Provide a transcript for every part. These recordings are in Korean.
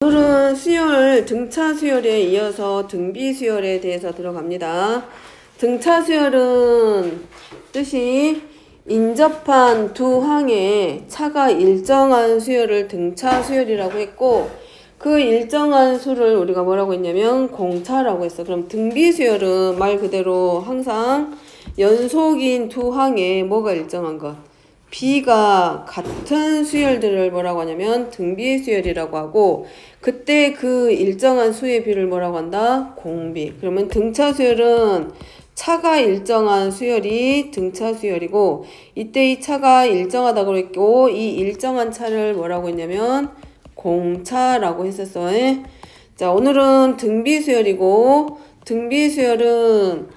오늘은 수열, 등차 수열에 이어서 등비 수열에 대해서 들어갑니다. 등차 수열은 뜻이 인접한 두 항에 차가 일정한 수열을 등차 수열이라고 했고, 그 일정한 수를 우리가 뭐라고 했냐면 공차라고 했어. 그럼 등비 수열은 말 그대로 항상 연속인 두 항에 뭐가 일정한 것? 비가 같은 수열들을 뭐라고 하냐면 등비 수열이라고 하고, 그때 그 일정한 수의 비를 뭐라고 한다? 공비. 그러면 등차 수열은 차가 일정한 수열이 등차 수열이고, 이때 이 차가 일정하다고 했고, 이 일정한 차를 뭐라고 했냐면 공차라고 했었어. 자, 오늘은 등비 수열이고, 등비 수열은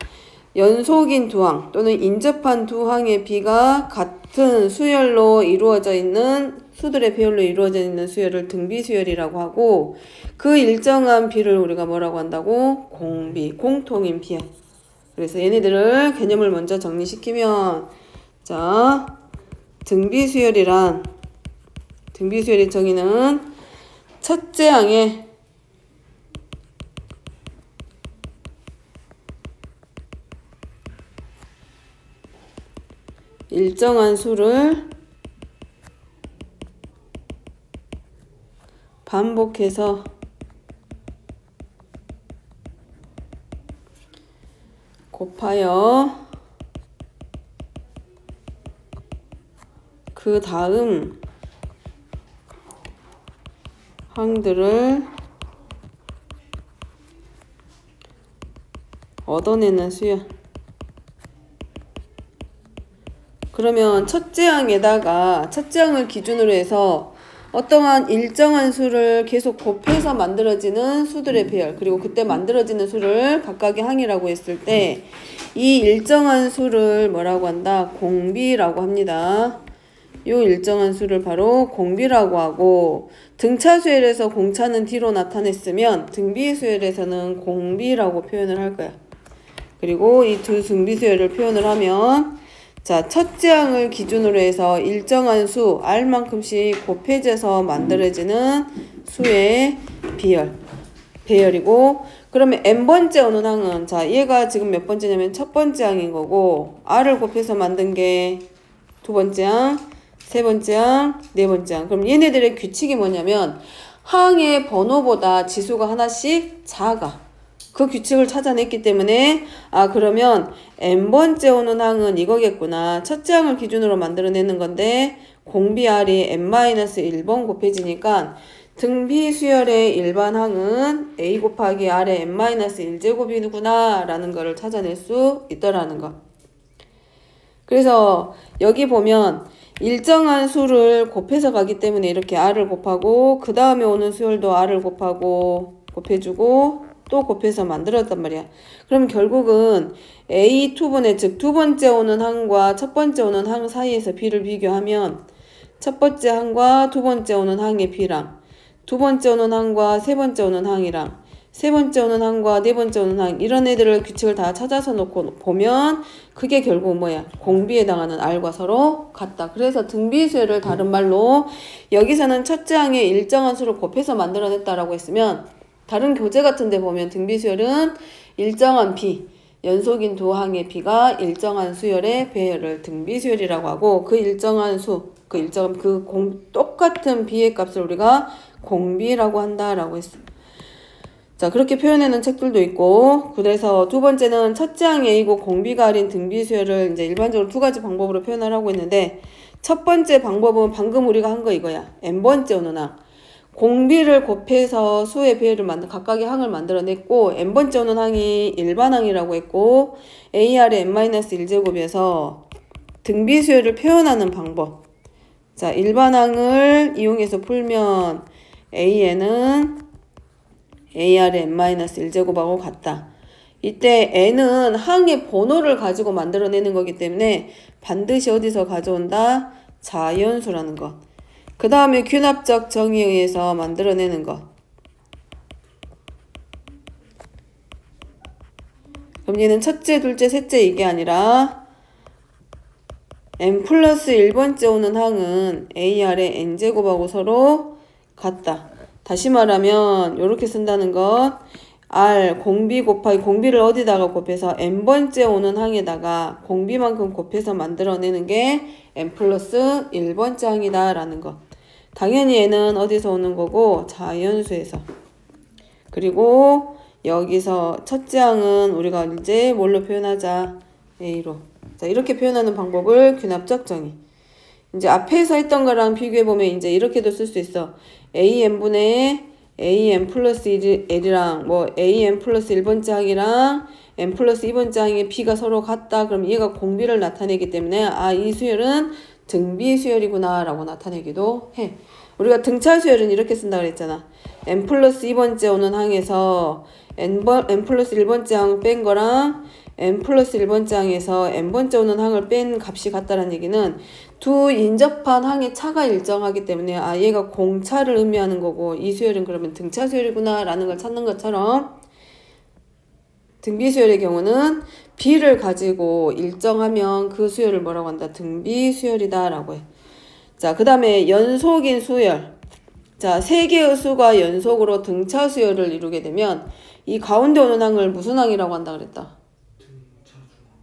연속인 두 항 또는 인접한 두 항의 비가 같은 수열로 이루어져 있는 수들의 배열로 이루어져 있는 수열을 등비 수열이라고 하고, 그 일정한 비를 우리가 뭐라고 한다고? 공비, 공통인 비야. 그래서 얘네들을 개념을 먼저 정리시키면, 자, 등비 수열이란, 등비 수열의 정의는 첫째 항에 일정한 수를 반복해서 곱하여 그 다음 항들을 얻어내는 수열. 그러면 첫째 항에다가 첫째 항을 기준으로 해서 어떠한 일정한 수를 계속 곱해서 만들어지는 수들의 배열, 그리고 그때 만들어지는 수를 각각의 항이라고 했을 때 이 일정한 수를 뭐라고 한다? 공비라고 합니다. 요 일정한 수를 바로 공비라고 하고, 등차 수열에서 공차는 뒤로 나타냈으면 등비 수열에서는 공비라고 표현을 할 거야. 그리고 이 두 등비 수열을 표현을 하면, 자, 첫째 항을 기준으로 해서 일정한 수 R만큼씩 곱해져서 만들어지는 수의 배열이고, 그러면 n번째 오는 항은, 자, 얘가 지금 몇 번째냐면 첫 번째 항인 거고, R을 곱해서 만든 게 두 번째 항, 세 번째 항, 네 번째 항. 그럼 얘네들의 규칙이 뭐냐면 항의 번호보다 지수가 하나씩 작아. 그 규칙을 찾아냈기 때문에, 그러면 n번째 오는 항은 이거겠구나. 첫째 항을 기준으로 만들어내는 건데 공비 R이 n-1번 곱해지니까 등비 수열의 일반 항은 a 곱하기 R의 n-1제곱이구나 라는 거를 찾아낼 수 있더라는 거. 그래서 여기 보면 일정한 수를 곱해서 가기 때문에 이렇게 R을 곱하고, 그 다음에 오는 수열도 R을 곱해주고 또 곱해서 만들었단 말이야. 그럼 결국은 A2분의, 즉 두 번째 오는 항과 첫 번째 오는 항 사이에서 비를 비교하면 첫 번째 항과 두 번째 오는 항의 비랑, 두 번째 오는 항과 세 번째 오는 항이랑, 세 번째 오는 항과 네 번째 오는 항, 이런 애들을 규칙을 다 찾아서 놓고 보면 그게 결국 뭐야? 공비에 해당하는 R과 서로 같다. 그래서 등비 수열을 다른 말로 여기서는 첫째 항에 일정한 수를 곱해서 만들어냈다라고 했으면, 다른 교재 같은 데 보면 등비 수열은 일정한 비, 연속인 두 항의 비가 일정한 수열의 배열을 등비 수열이라고 하고, 그 일정한 수, 똑같은 비의 값을 우리가 공비라고 한다라고 했어. 자, 그렇게 표현하는 책들도 있고, 그래서 두 번째는 첫째 항이 A고 공비가 R인 등비 수열을 이제 일반적으로 두 가지 방법으로 표현하라고 했는데, 첫 번째 방법은 방금 우리가 한 거 이거야. n번째 오는 항. 공비를 곱해서 수의 배열을 각각의 항을 만들어냈고, n번째 오는 항이 일반 항이라고 했고, AR의 n-1제곱에서 등비 수열을 표현하는 방법. 자, 일반 항을 이용해서 풀면 AN은 AR의 n-1제곱하고 같다. 이때 n은 항의 번호를 가지고 만들어내는 거기 때문에 반드시 어디서 가져온다? 자연수라는 것. 그 다음에 균합적 정의에 의해서 만들어내는 것. 그럼 얘는 첫째, 둘째, 셋째 이게 아니라 n 플러스 1번째 오는 항은 AR의 n제곱하고 서로 같다. 다시 말하면 요렇게 쓴다는 것 R 공비 곱하기 공비를 어디다가 곱해서 n번째 오는 항에다가 공비만큼 곱해서 만들어내는 게 n 플러스 1번째 항이다 라는 것. 당연히 얘는 어디서 오는 거고 자연수에서. 그리고 여기서 첫째 항은 우리가 이제 뭘로 표현하자? A로. 자, 이렇게 표현하는 방법을 귀납적 정의. 이제 앞에서 했던 거랑 비교해보면 이제 이렇게도 쓸 수 있어. AN분의 AN 플러스 L이랑 뭐 AN 플러스 1번째 항이랑 N 플러스 2번째 항의 B가 서로 같다. 그럼 얘가 공비를 나타내기 때문에 아, 이 수열은 등비 수열이구나 라고 나타내기도 해. 우리가 등차 수열은 이렇게 쓴다 그랬잖아. N 플러스 2번째 오는 항에서 N 플러스 1번째 항 뺀 거랑 N 플러스 1번째 항에서 N번째 오는 항을 뺀 값이 같다는 얘기는 두 인접한 항의 차가 일정하기 때문에 아 얘가 공차를 의미하는 거고 이 수열은 그러면 등차 수열이구나 라는 걸 찾는 것처럼 등비 수열의 경우는 B를 가지고 일정하면 그 수열을 뭐라고 한다? 등비 수열이다 라고 해. 자, 그 다음에 연속인 수열. 자, 세 개의 수가 연속으로 등차 수열을 이루게 되면 이 가운데 오는 항을 무슨 항이라고 한다 그랬다?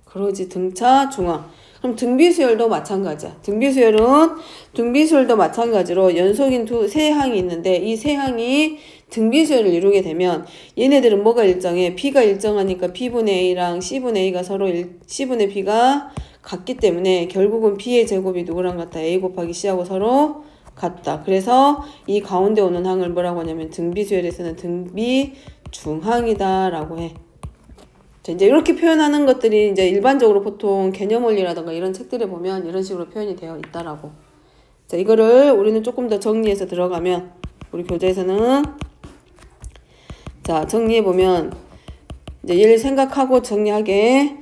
그러지, 등차 중항. 그럼 등비수열도 마찬가지야. 등비수열도 마찬가지로 연속인 세 항이 있는데 이 세 항이 등비수열을 이루게 되면 얘네들은 뭐가 일정해? B가 일정하니까 B분의 A랑 C분의 A가 서로 C분의 B가 같기 때문에 결국은 B의 제곱이 누구랑 같다? A 곱하기 C하고 서로 같다. 그래서 이 가운데 오는 항을 뭐라고 하냐면 등비수열에서는 등비중항이다 라고 해. 자, 이제 이렇게 표현하는 것들이 이제 일반적으로 보통 개념원리라든가 이런 책들에 보면 이런 식으로 표현이 되어 있다라고. 자, 이거를 우리는 조금 더 정리해서 들어가면 우리 교재에서는 자, 정리해보면 이제 얘를 생각하고 정리하게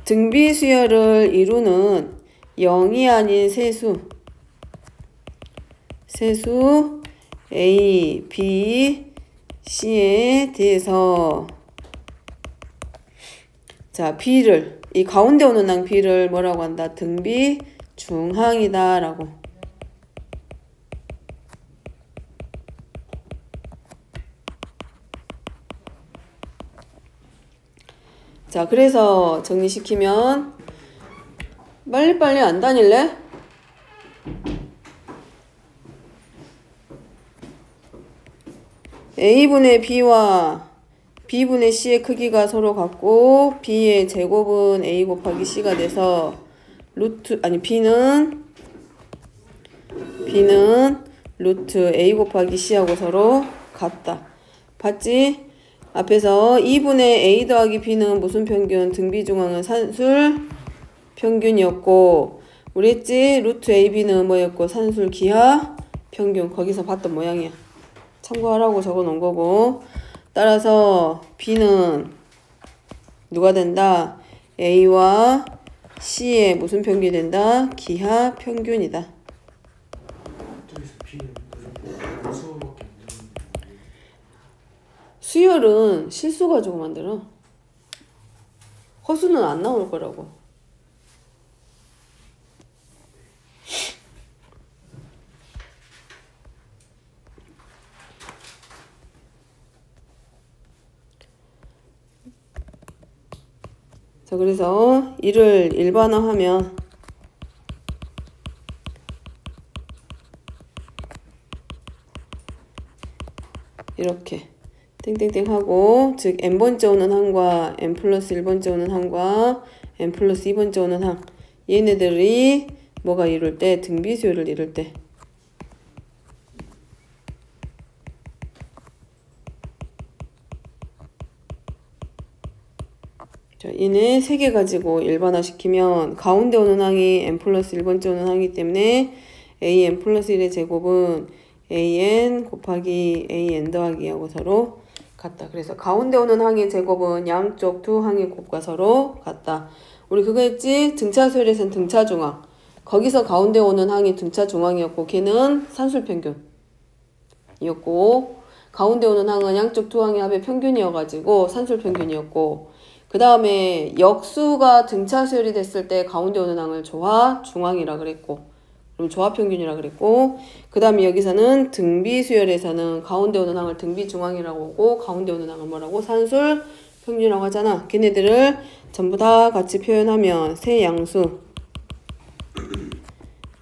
등비수열을 이루는 0이 아닌 세수 A, B, C에 대해서 자, B를 이 가운데 오는 항 B를 뭐라고 한다? 등비 중항이다 라고. 자, 그래서 정리시키면 빨리빨리 안 다닐래? A분의 B와 B분의 C의 크기가 서로 같고 B의 제곱은 A 곱하기 C가 돼서 B는 루트 A 곱하기 C하고 서로 같다. 봤지? 앞에서 2분의 A 더하기 B는 무슨 평균? 등비중항은 산술 평균이었고 우리 했지? 루트 AB는 뭐였고? 산술 기하 평균. 거기서 봤던 모양이야. 참고하라고 적어 놓은 거고 따라서 B는 누가 된다? A와 C의 무슨 평균이 된다? 기하 평균이다. 수열은 실수 가지고 만들어. 허수는 안 나올 거라고. 자, 그래서 이를 일반화하면 이렇게 땡땡땡 하고 즉 n번째 오는 항과 n 플러스 1번째 오는 항과 n 플러스 2번째 오는 항 얘네들이 뭐가 이룰 때? 등비수열을 이룰 때 자, 얘네 3개 가지고 일반화시키면 가운데 오는 항이 n 플러스 1번째 오는 항이기 때문에 an 플러스 1의 제곱은 an 곱하기 an 더하기 하고 서로 같다. 그래서 가운데 오는 항의 제곱은 양쪽 두 항의 곱과 서로 같다. 우리 그거 했지? 등차수열에서는 등차중항. 거기서 가운데 오는 항이 등차중항이었고 걔는 산술평균이었고 가운데 오는 항은 양쪽 두 항의 합의 평균이어가지고 산술평균이었고 그 다음에 역수가 등차수열이 됐을 때 가운데 오는 항을 조화중항이라 그랬고 그럼 조합평균이라 그랬고, 그 다음에 여기서는 등비수열에서는 가운데 오는 항을 등비중앙이라고 하고 가운데 오는 항을 뭐라고? 산술평균이라고 하잖아. 걔네들을 전부 다 같이 표현하면 세 양수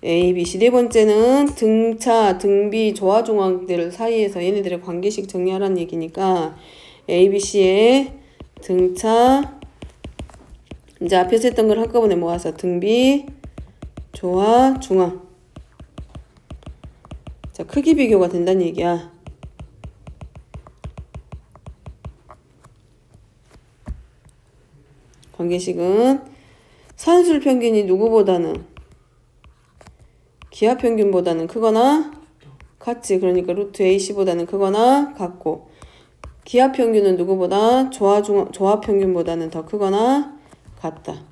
A, B, C. 네 번째는 등차, 등비, 조화중앙들 사이에서 얘네들의 관계식 정리하라는 얘기니까 A, B, C의 등차, 이제 앞에서 했던 걸 한꺼번에 모아서 등비, 조화, 중앙. 자, 크기 비교가 된다는 얘기야. 관계식은 산술평균이 누구보다는 기하평균보다는 크거나 같지. 그러니까 루트 AC보다는 크거나 같고, 기하평균은 누구보다 조합평균보다는 더 크거나 같다.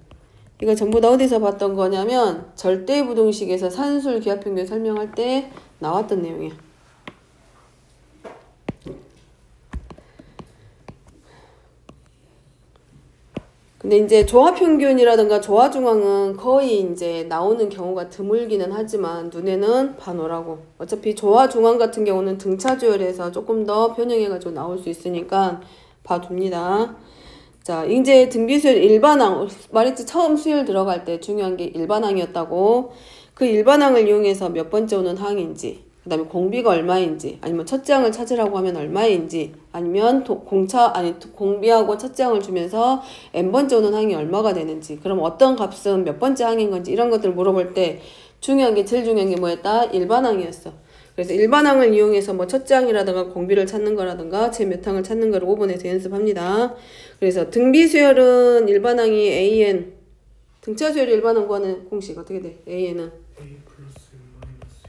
이거 전부 다 어디서 봤던 거냐면 절대부동식에서 산술 기하평균 설명할 때 나왔던 내용이야. 근데 이제 조합평균이라든가 조화중앙은 거의 이제 나오는 경우가 드물기는 하지만 눈에는 봐놓으라고. 어차피 조화중앙 같은 경우는 등차조열에서 조금 더 변형해가지고 나올 수 있으니까 봐둡니다. 자, 이제 등비수열 일반항, 말했지 처음 수열 들어갈 때 중요한 게 일반항이었다고. 그 일반항을 이용해서 몇 번째 오는 항인지, 그 다음에 공비가 얼마인지, 아니면 첫째 항을 찾으라고 하면 얼마인지, 아니면 공비하고 첫째 항을 주면서 n번째 오는 항이 얼마가 되는지, 그럼 어떤 값은 몇 번째 항인 건지, 이런 것들을 물어볼 때 제일 중요한 게 뭐였다? 일반항이었어. 그래서 일반항을 이용해서 뭐 첫째 항이라든가 공비를 찾는 거라든가 제 몇 항을 찾는 거를 5번에서 연습합니다. 그래서 등비수열은 일반항이 AN, 등차수열이 일반항 구하는 공식 어떻게 돼? AN은? A 플러스 마이너스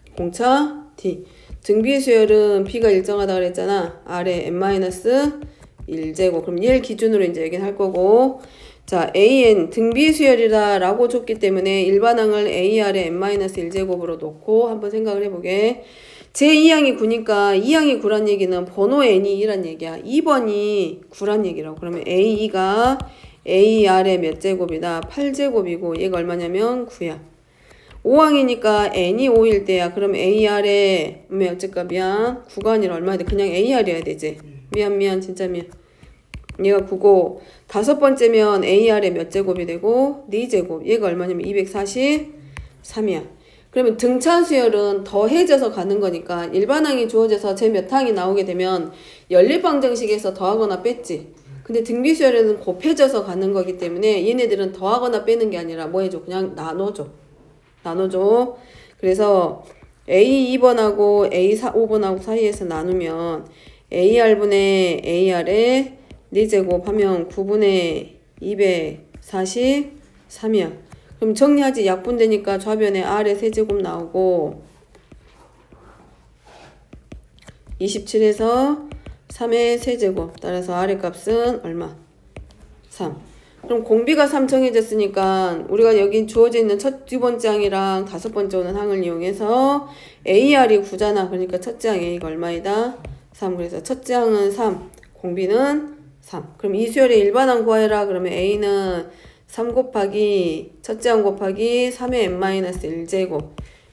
1 공차 D. 등비수열은 B가 일정하다 그랬잖아. 아래 n-1제곱. 그럼 얘를 기준으로 이제 얘기는 할 거고. 자, AN 등비수열이다 라고 줬기 때문에 일반항을 AR에 n-1제곱으로 놓고 한번 생각을 해보게. 제2항이 9니까 2항이 9란 얘기는 번호 n이 2란 얘기야. 2번이 9란 얘기라고. 그러면 A2가 AR의 몇 제곱이다? 8제곱이고 얘가 얼마냐면 9야. 5항이니까 n이 5일 때야. 그럼 AR의 몇 제곱이야? 9가 아니라 얼마야 돼? 그냥 AR이어야 되지. 미안 진짜 미안. 얘가 9고 다섯 번째면 AR의 몇 제곱이 되고 4제곱. 얘가 얼마냐면 243이야. 그러면 등차 수열은 더해져서 가는 거니까 일반항이 주어져서 제 몇 항이 나오게 되면 연립방정식에서 더하거나 뺐지. 근데 등비수열에는 곱해져서 가는 거기 때문에 얘네들은 더하거나 빼는 게 아니라 뭐 해줘? 그냥 나눠줘. 그래서 A 2번하고 A 5번하고 사이에서 나누면 AR분의 AR에 4제곱 하면 9분의 243이야. 그럼 정리하지. 약분되니까 좌변에 R에 3제곱 나오고 27에서 3의 세제곱. 따라서 R의 값은 얼마? 3. 그럼 공비가 3 정해졌으니까 우리가 여기 주어져 있는 두 번째 항이랑 다섯 번째 오는 항을 이용해서 AR이 9잖아. 그러니까 첫째 항 A가 얼마이다? 3. 그래서 첫째 항은 3, 공비는 3. 그럼 이 수열의 일반항 구하여라. 그러면 A는 3 곱하기 첫째 항 곱하기 3의 n-1제곱.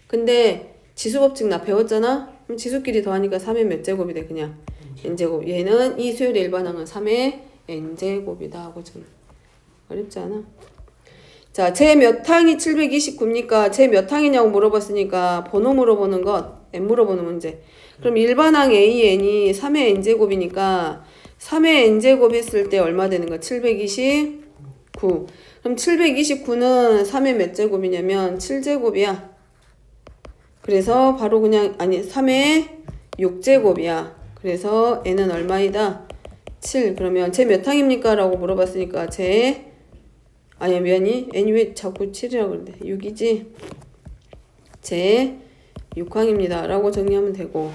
근데 지수법칙 나 배웠잖아? 그럼 지수끼리 더하니까 3의 몇 제곱이 돼? 그냥 n제곱. 얘는 이 수열의 일반항은 3의 n제곱이다 하고 좀 어렵지 않아? 자, 제 몇 항이 729입니까? 제 몇 항이냐고 물어봤으니까 번호 물어보는 것, n 물어보는 문제. 그럼 일반항 AN이 3의 n제곱이니까 3의 n제곱 했을 때 얼마 되는 거야? 729. 그럼 729는 3의 몇 제곱이냐면 7제곱이야. 그래서 바로 그냥 3의 6제곱이야. 그래서 n은 얼마이다? 7. 그러면 제 몇 항입니까? 라고 물어봤으니까 미안히 n이 왜 자꾸 7이라고 그러는데 6이지? 제 6항입니다 라고 정리하면 되고,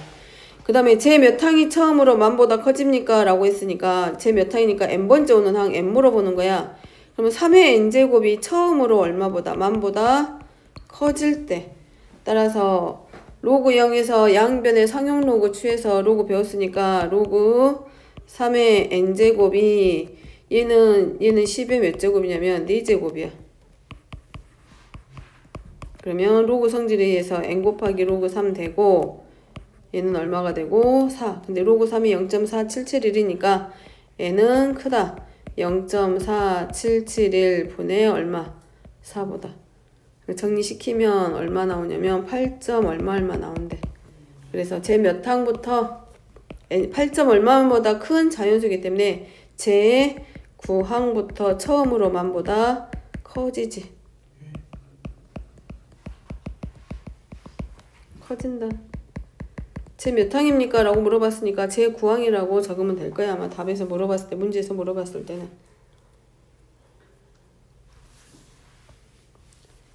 그 다음에 제 몇 항이 처음으로 만보다 커집니까? 라고 했으니까 제 몇 항이니까 n번째 오는 항 n 물어보는 거야. 그러면 3의 n제곱이 처음으로 얼마보다? 만보다 커질 때. 따라서 로그 0에서 양변의 상용 로그 취해서 로그 배웠으니까 로그 3의 n제곱이 얘는 10의 몇 제곱이냐면 4제곱이야. 그러면 로그 성질에 의해서 n 곱하기 로그 3 되고 얘는 얼마가 되고 4. 근데 로그 3이 0.4771이니까 n은 크다. 0.4771 분의 얼마? 4보다. 정리시키면 얼마 나오냐면 8. 얼마 나온대. 그래서 제 몇 항부터 8. 얼마보다 큰 자연수이기 때문에 제 9항부터 처음으로 만보다 커지지. 커진다. 제 몇 항입니까? 라고 물어봤으니까 제 9항이라고 적으면 될 거야. 아마 답에서 물어봤을 때, 문제에서 물어봤을 때는.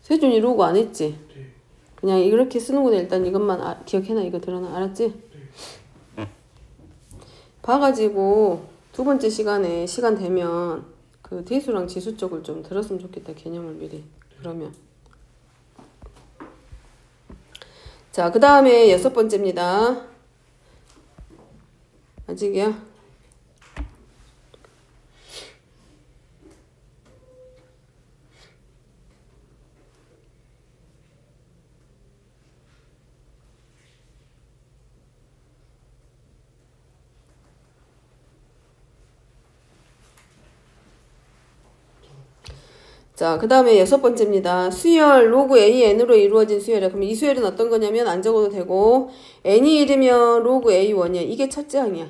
세준이 로그 안 했지? 네. 그냥 이렇게 쓰는구나. 일단 이것만 기억해놔. 이거 들어놔. 알았지? 봐가지고 두 번째 시간에 시간 되면 그 대수랑 지수 쪽을 좀 들었으면 좋겠다. 개념을 미리. 그러면. 자, 그 다음에 6번째입니다. 아직이야? 자, 그 다음에 6번째입니다. 수열 로그 AN으로 이루어진 수열이야. 그럼 이 수열은 어떤 거냐면 안 적어도 되고 n이 1이면 로그 A1이야. 이게 첫째 항이야.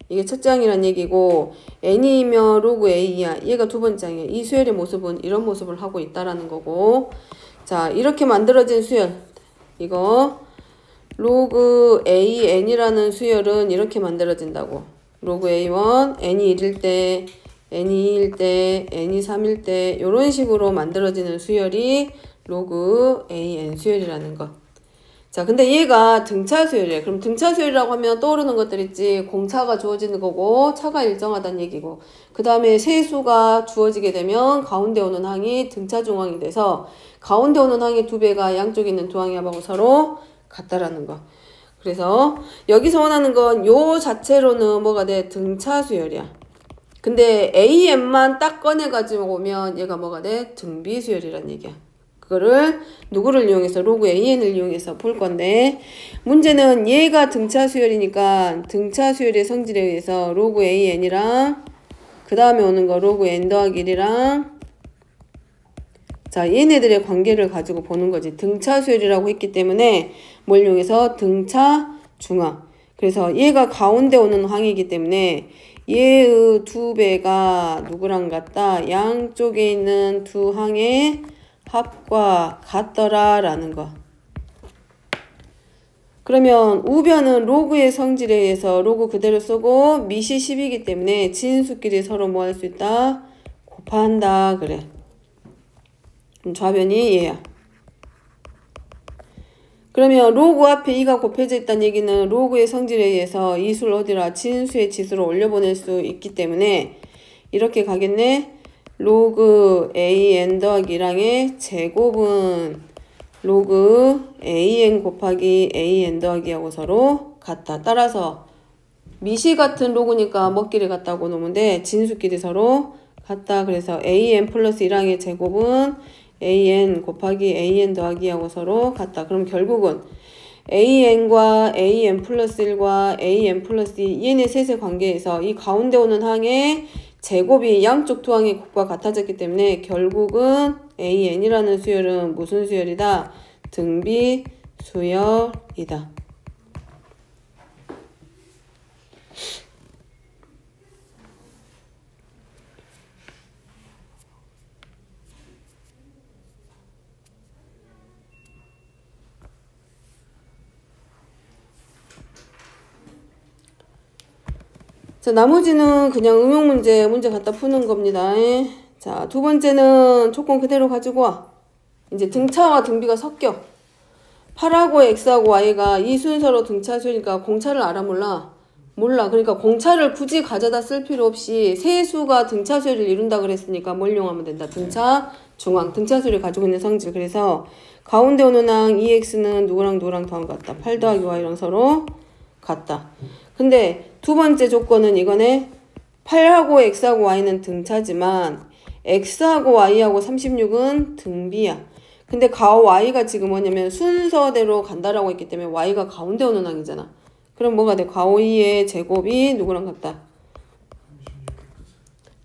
이게 첫째 항이란 얘기고 n이면 로그 A야. 얘가 두 번째 항이야. 이 수열의 모습은 이런 모습을 하고 있다라는 거고 자, 이렇게 만들어진 수열 이거 로그 AN이라는 수열은 이렇게 만들어진다고. 로그 A1, n이 1일 때 n이 2일 때, n이 3일 때 이런 식으로 만들어지는 수열이 로그 AN 수열이라는 것. 자, 근데 얘가 등차 수열이에요. 그럼 등차 수열이라고 하면 떠오르는 것들 있지. 공차가 주어지는 거고 차가 일정하다는 얘기고 그 다음에 세수가 주어지게 되면 가운데 오는 항이 등차 중항이 돼서 가운데 오는 항의 2배가 양쪽에 있는 두 항하고 서로 같다라는 거. 그래서 여기서 원하는 건 요 자체로는 뭐가 돼? 등차 수열이야. 근데 AN만 딱 꺼내가지고 오면 얘가 뭐가 돼? 등비 수열이란 얘기야. 그거를 누구를 이용해서? 로그 AN을 이용해서 볼 건데 문제는 얘가 등차 수열이니까 등차 수열의 성질에 의해서 로그 AN이랑 그 다음에 오는 거 로그 N 더하기 1이랑 자, 얘네들의 관계를 가지고 보는 거지. 등차 수열이라고 했기 때문에 뭘 이용해서? 등차 중항. 그래서 얘가 가운데 오는 항이기 때문에 얘의 2배가 누구랑 같다? 양쪽에 있는 두 항의 합과 같더라 라는 거. 그러면 우변은 로그의 성질에 의해서 로그 그대로 쓰고 미시 10이기 때문에 진수끼리 서로 뭐 할 수 있다? 곱한다 그래. 그럼 좌변이 얘야. 그러면 로그 앞에 2가 곱해져 있다는 얘기는 로그의 성질에 의해서 이 수를 어디라? 진수의 지수로 올려보낼 수 있기 때문에 이렇게 가겠네. 로그 AN 더하기 1항의 제곱은 로그 AN 곱하기 AN 더하기하고 서로 같다. 따라서 미시 같은 로그니까 먹끼리 같다고 놓으면 돼. 진수끼리 서로 같다. 그래서 AN 플러스 1항의 제곱은 AN 곱하기 AN 더하기하고 서로 같다. 그럼 결국은 AN과 AN 플러스 1과 AN 플러스 2 얘네 셋의 관계에서 이 가운데 오는 항의 제곱이 양쪽 두 항의 곱과 같아졌기 때문에 결국은 AN이라는 수열은 무슨 수열이다? 등비 수열이다. 자, 나머지는 그냥 응용 문제 갖다 푸는 겁니다. 자, 두 번째는 조건 그대로 가지고 와. 이제 등차와 등비가 섞여. 8하고 X하고 Y가 이 순서로 등차 수니까 공차를 알아 몰라? 몰라. 그러니까 공차를 굳이 가져다 쓸 필요 없이 세수가 등차 수를 이룬다 그랬으니까 뭘 이용하면 된다? 등차 중항. 등차 수를 가지고 있는 성질. 그래서 가운데 오는 항 EX는 누구랑 더한 것 같다. 8 더하기 Y랑 서로 같다. 근데 두 번째 조건은 이거네. 8하고 X하고 Y는 등차지만 X하고 Y하고 36은 등비야. 근데 가오 y가 지금 뭐냐면 순서대로 간다라고 했기 때문에 y가 가운데 오는 항이잖아. 그럼 뭐가 돼? 가오 2의 제곱이 누구랑 같다?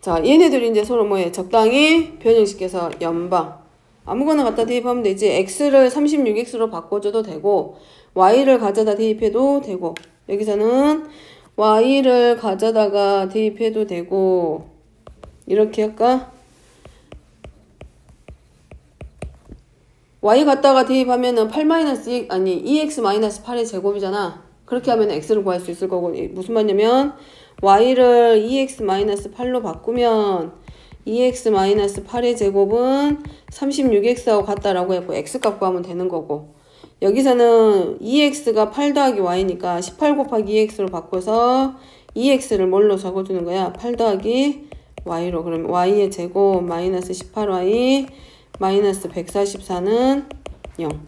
자, 얘네들이 이제 서로 뭐해? 적당히 변형시켜서 연방. 아무거나 갖다 대입하면 되지. x를 36x로 바꿔줘도 되고 y를 가져다 대입해도 되고 여기서는 y를 가져다가 대입해도 되고 이렇게 할까? y 갖다가 대입하면은 2x 8의 제곱이잖아. 그렇게 하면 x를 구할 수 있을 거고 무슨 말이냐면 y를 2x-8로 바꾸면 2x-8의 제곱은 36x하고 같다라고 했고 x값 구하면 되는 거고 여기서는 2x가 8 더하기 y니까 18 곱하기 2x로 바꿔서 2x를 뭘로 적어주는 거야? 8 더하기 y로. 그러면 y의 제곱 마이너스 18y 마이너스 144는 0.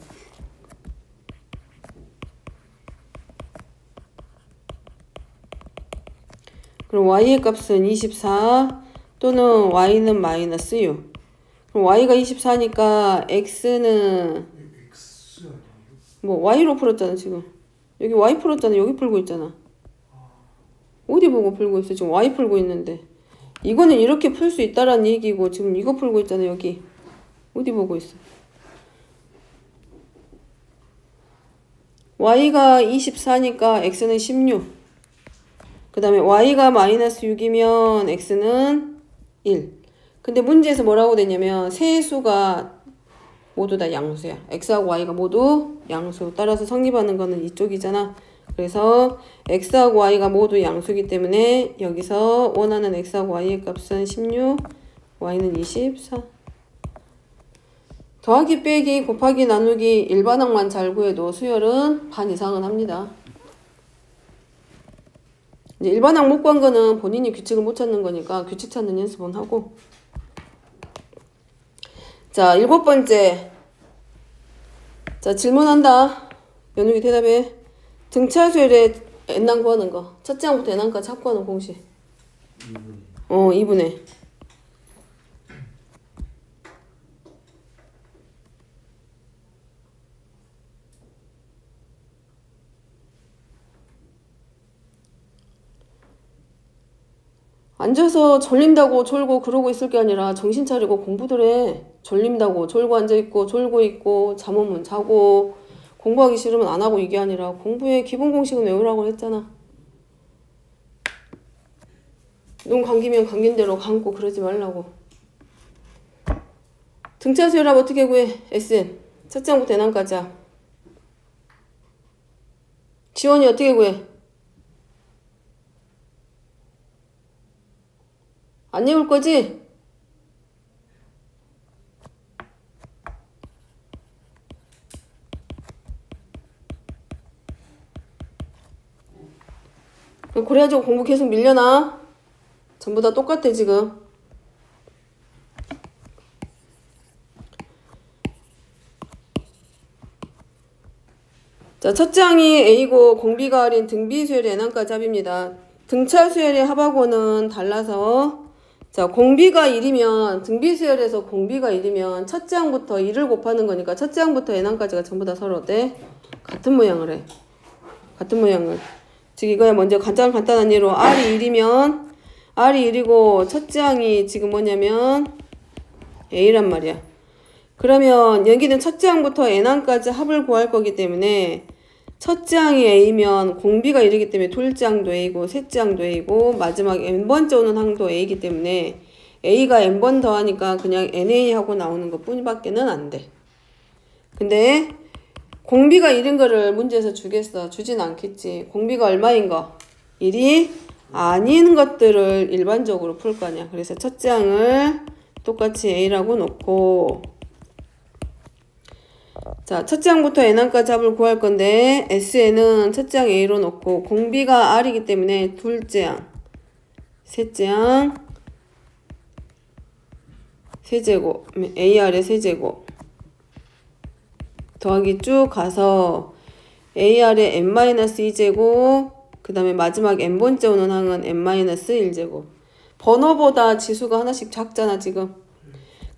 그럼 y의 값은 24 또는 y는 마이너스 6. 그럼 y가 24니까 x는 X 아니에요? 뭐 y로 풀었잖아 지금. 여기 y 풀었잖아. 여기 풀고 있잖아. 어디 보고 풀고 있어? 지금 y 풀고 있는데. 이거는 이렇게 풀 수 있다라는 얘기고 지금 이거 풀고 있잖아 여기. 어디 보고 있어? y가 24니까 x는 16. 그 다음에 y가 마이너스 6이면 x는 1. 근데 문제에서 뭐라고 되냐면 세 수가 모두 다 양수야. x하고 y가 모두 양수. 따라서 성립하는 거는 이쪽이잖아. 그래서 x하고 y가 모두 양수이기 때문에 여기서 원하는 x하고 y의 값은 16, y는 24. 더하기 빼기 곱하기 나누기 일반항만 잘 구해도 수열은 반 이상은 합니다. 이제 일반항 못 구한 거는 본인이 규칙을 못 찾는 거니까 규칙 찾는 연습은 하고. 자, 7번째. 자, 질문한다. 연욱이 대답해. 등차 수열의 n항 구하는 거. 첫째 항부터 n항까지 합구하는 공식. 2분이 2분의. 앉아서 졸린다고 졸고 그러고 있을 게 아니라 정신 차리고 공부들 해. 졸린다고 졸고 앉아있고 졸고 있고 잠 오면 자고 공부하기 싫으면 안 하고 이게 아니라 공부에 기본 공식은 외우라고 했잖아. 눈 감기면 감긴 대로 감고 그러지 말라고. 등차 수열합 어떻게 구해? SN. 첫째 항부터 n항까지. 지원이 어떻게 구해? 안 외울 거지? 그래가지고 공부 계속 밀려나? 전부 다 똑같아 지금. 자, 첫째 항이 A고 공비가 R인 등비 수열의 n항까지 합입니다. 등차 수열의 합하고는 달라서 자, 공비가 1이면 등비 수열에서 공비가 1이면 첫째 항부터 1을 곱하는 거니까 첫째 항부터 n항까지가 전부 다 서로 어때? 같은 모양을 해. 같은 모양을. 즉 이거야 먼저 가장 간단한 예로 R이 1이면 R이 1이고 첫째 항이 지금 뭐냐면 A란 말이야. 그러면 여기는 첫째 항부터 n항까지 합을 구할 거기 때문에 첫째 항이 A면 공비가 1이기 때문에 둘째 항도 A고 셋째 항도 A고 마지막 n번째 오는 항도 A이기 때문에 A가 n번 더하니까 그냥 NA 하고 나오는 것 뿐이밖에는 안 돼. 근데 공비가 1인 거를 문제에서 주겠어? 주진 않겠지. 공비가 얼마인 거? 1이 아닌 것들을 일반적으로 풀 거 아니야. 그래서 첫째 항을 똑같이 A라고 놓고 자, 첫째 항부터 n항까지 합을 구할 건데 SN은 첫째 항 A로 놓고 공비가 R이기 때문에 둘째 항, 셋째 항, 세제곱, AR의 세제곱 더하기 쭉 가서 AR의 n-2제곱 그 다음에 마지막 n번째 오는 항은 n-1제곱 번호보다 지수가 하나씩 작잖아 지금.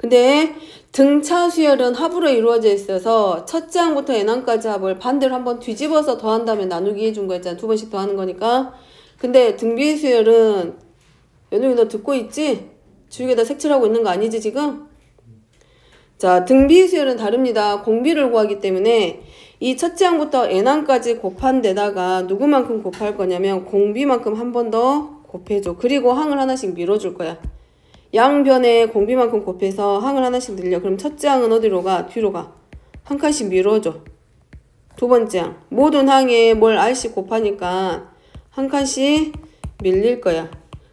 근데 등차 수열은 합으로 이루어져 있어서 첫째 항부터 n항까지 합을 반대로 한번 뒤집어서 더한 다음에 나누기 해준 거 있잖아. 두 번씩 더하는 거니까. 근데 등비 수열은 연웅이 너 듣고 있지? 주위에다 색칠하고 있는 거 아니지 지금? 자, 등비 수열은 다릅니다. 공비를 구하기 때문에 이 첫째 항부터 n항까지 곱한 데다가 누구만큼 곱할 거냐면 공비만큼 한 번 더 곱해줘. 그리고 항을 하나씩 밀어줄 거야. 양변에 공비만큼 곱해서 항을 하나씩 늘려. 그럼 첫째 항은 어디로 가? 뒤로 가. 한 칸씩 밀어줘. 두 번째 항. 모든 항에 뭘 r씩 곱하니까 한 칸씩 밀릴 거야.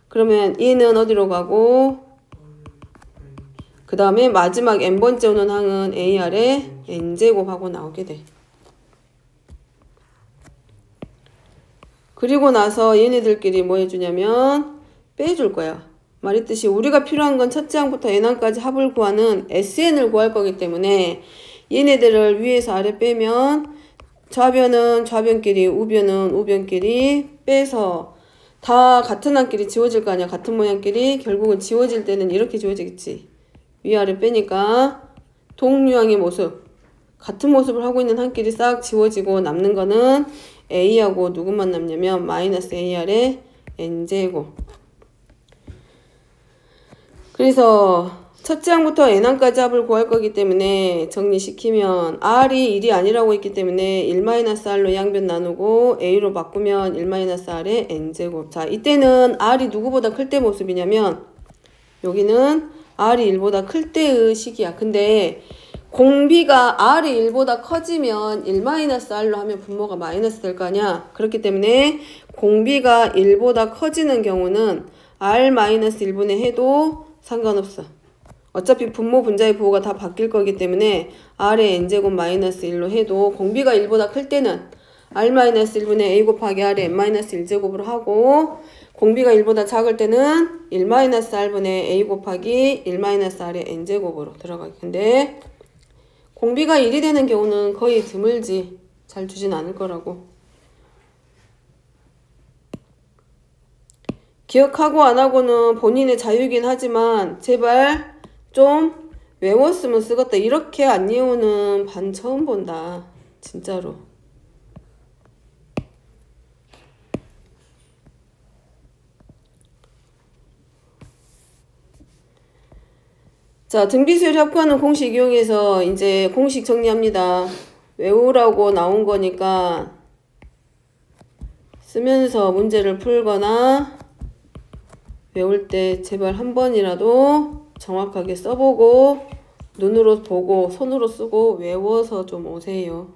그러면 얘는 어디로 가고 그 다음에 마지막 n번째 오는 항은 AR에 n제곱하고 나오게 돼. 그리고 나서 얘네들끼리 뭐 해주냐면 빼줄 거야. 말했듯이 우리가 필요한 건 첫째 항부터 n항까지 합을 구하는 SN을 구할 거기 때문에 얘네들을 위에서 아래 빼면 좌변은 좌변끼리 우변은 우변끼리 빼서 다 같은 항끼리 지워질 거 아니야. 같은 모양끼리 결국은 지워질 때는 이렇게 지워지겠지. 위아래 빼니까 동유항의 모습 같은 모습을 하고 있는 항끼리 싹 지워지고 남는 거는 A하고 누구만 남냐면 마이너스 AR의 N제곱. 그래서 첫째 항부터 n항까지 합을 구할 거기 때문에 정리시키면 r이 1이 아니라고 했기 때문에 1-r로 양변 나누고 a로 바꾸면 1-r의 n제곱. 자, 이때는 r이 누구보다 클 때 모습이냐면 여기는 r이 1보다 클 때의 식이야. 근데 공비가 r이 1보다 커지면 1-r로 하면 분모가 마이너스 될 거 아니야. 그렇기 때문에 공비가 1보다 커지는 경우는 r-1분의 해도 상관없어. 어차피 분모 분자의 부호가 다 바뀔 거기 때문에 r의 n제곱 마이너스 1로 해도 공비가 1보다 클 때는 r-1분의 a 곱하기 r의 n-1제곱으로 하고 공비가 1보다 작을 때는 1-r분의 a 곱하기 1-r의 n제곱으로 들어가게. 근데 공비가 1이 되는 경우는 거의 드물지. 잘 주진 않을 거라고. 기억하고 안 하고는 본인의 자유이긴 하지만 제발 좀 외웠으면 쓰겠다. 이렇게 안 외우는 반 처음 본다. 진짜로. 자, 등비수열 합구하는 공식 이용해서 이제 공식 정리합니다. 외우라고 나온 거니까 쓰면서 문제를 풀거나 외울 때 제발 한 번이라도 정확하게 써보고 눈으로 보고 손으로 쓰고 외워서 좀 오세요.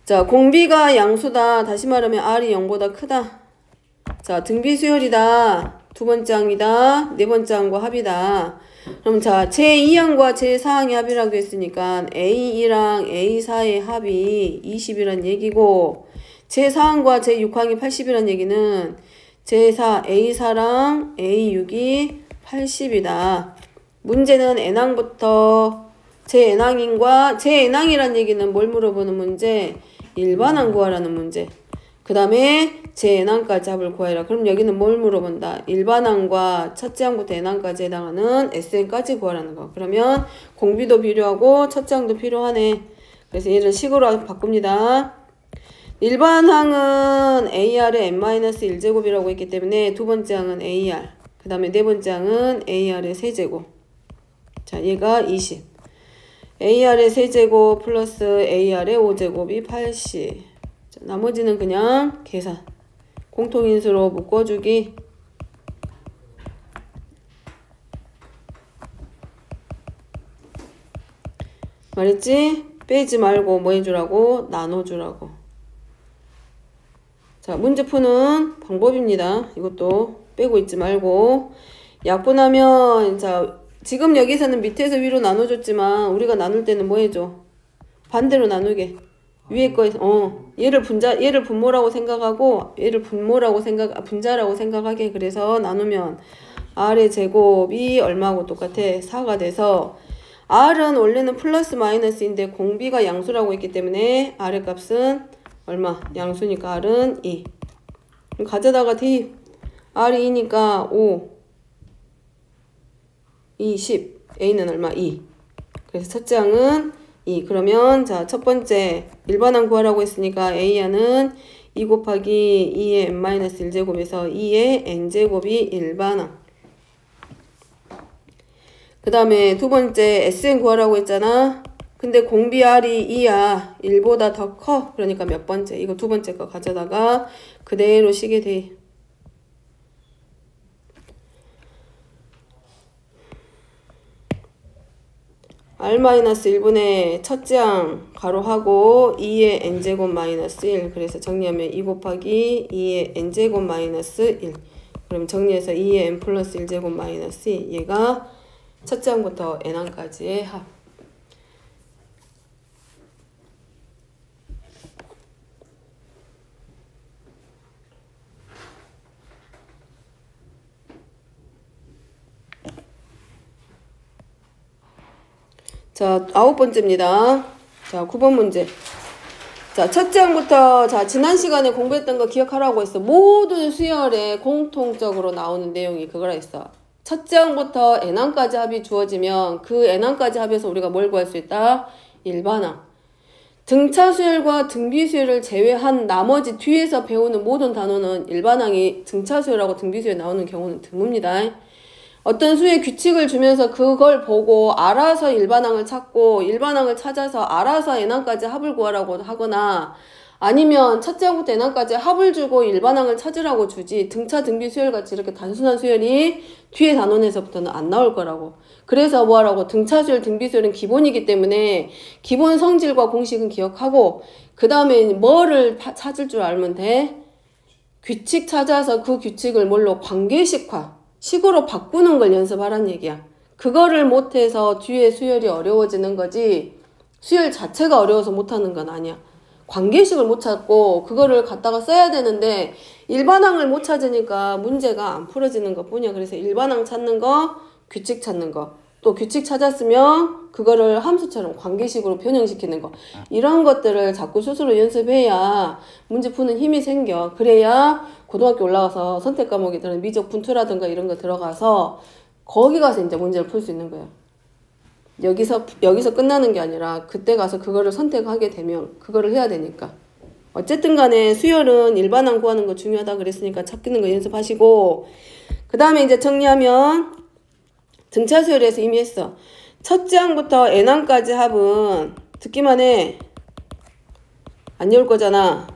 자, 공비가 양수다. 다시 말하면 r이 0보다 크다. 자, 등비수열이다. 두 번째 항이다. 네 번째 항과 합이다. 그럼 자, 제2항과 제4항의 합이라고 했으니까 A2랑 A4의 합이 20이란 얘기고 제4항과 제6항이 80이란 얘기는 제4, A4랑 A6이 80이다. 문제는 n항부터 제-n항인과 제-n항이란 얘기는 뭘 물어보는 문제? 일반항 구하라는 문제. 그 다음에 제-n항까지 합을 구하라. 그럼 여기는 뭘 물어본다? 일반항과 첫째 항부터 n항까지 해당하는 SN까지 구하라는 거. 그러면 공비도 필요하고 첫째 항도 필요하네. 그래서 얘를 식으로 바꿉니다. 일반항은 AR의 n-1제곱이라고 했기 때문에 두 번째 항은 AR. 그 다음에 네 번째 항은 AR의 세제곱. 자, 얘가 20. AR의 세제곱 플러스 AR의 5제곱이 80. 자, 나머지는 그냥 계산. 공통인수로 묶어주기. 말했지? 빼지 말고 뭐 해주라고? 나눠주라고. 자, 문제 푸는 방법입니다. 이것도 빼고 있지 말고. 약분하면, 자, 지금 여기서는 밑에서 위로 나눠줬지만, 우리가 나눌 때는 뭐 해줘? 반대로 나누게. 위에 거에서, 얘를 분모라고 생각하고, 얘를 분자라고 생각하게. 그래서 나누면, r의 제곱이 얼마하고 똑같아? 4가 돼서, r은 원래는 플러스 마이너스인데, 공비가 양수라고 했기 때문에, r의 값은 얼마? 양수니까 r은 2. 가져다가 대입. r이 2니까 5. 2, 10. A는 얼마? 2. 그래서 첫째 항은 2. 그러면 자, 첫 번째 일반항 구하라고 했으니까 A항은 2 곱하기 2의 n-1제곱에서 2의 n제곱이 일반항. 그 다음에 두 번째 Sn 구하라고 했잖아. 근데 공비 R이 2야. 1보다 더 커. 그러니까 몇 번째? 이거 두 번째 거 가져다가 그대로 시게 돼. R-1분의 첫째 항 가로하고 2의 n제곱 마이너스 1. 그래서 정리하면 2 곱하기 2의 n제곱 마이너스 1. 그럼 정리해서 2의 n 플러스 1제곱 마이너스 2. 얘가 첫째 항부터 n항까지의 합. 자, 9번째입니다. 자, 9번 문제. 자, 첫째 항부터, 자, 지난 시간에 공부했던 거 기억하라고 했어. 모든 수열에 공통적으로 나오는 내용이 그거라 했어. 첫째 항부터 n항까지 합이 주어지면 그 n항까지 합에서 우리가 뭘 구할 수 있다? 일반항. 등차 수열과 등비 수열을 제외한 나머지 뒤에서 배우는 모든 단어는 일반항이 등차 수열하고 등비 수열 나오는 경우는 드뭅니다. 어떤 수의 규칙을 주면서 그걸 보고 알아서 일반항을 찾고 일반항을 찾아서 알아서 n항까지 합을 구하라고 하거나 아니면 첫째 항부터 n항까지 합을 주고 일반항을 찾으라고 주지 등차 등비 수열같이 이렇게 단순한 수열이 뒤에 단원에서부터는 안 나올 거라고. 그래서 뭐하라고? 등차 수열 등비 수열은 기본이기 때문에 기본 성질과 공식은 기억하고 그 다음에 뭐를 찾을 줄 알면 돼? 규칙 찾아서 그 규칙을 뭘로? 관계식화. 식으로 바꾸는 걸 연습하란 얘기야. 그거를 못해서 뒤에 수열이 어려워지는 거지 수열 자체가 어려워서 못하는 건 아니야. 관계식을 못 찾고 그거를 갖다가 써야 되는데 일반항을 못 찾으니까 문제가 안 풀어지는 것 뿐이야. 그래서 일반항 찾는 거, 규칙 찾는 거, 또 규칙 찾았으면 그거를 함수처럼 관계식으로 변형시키는 거, 이런 것들을 자꾸 스스로 연습해야 문제 푸는 힘이 생겨. 그래야 고등학교 올라가서 선택 과목이든 미적 분투라든가 이런 거 들어가서 거기 가서 이제 문제를 풀 수 있는 거야. 여기서 끝나는 게 아니라 그때 가서 그거를 선택하게 되면 그거를 해야 되니까. 어쨌든 간에 수열은 일반항 구하는 거 중요하다 그랬으니까 찾기는 거 연습하시고, 그 다음에 이제 정리하면 등차 수열에서 이미 했어. 첫째 항부터 n항까지 합은 듣기만 해. 안 외울 거잖아.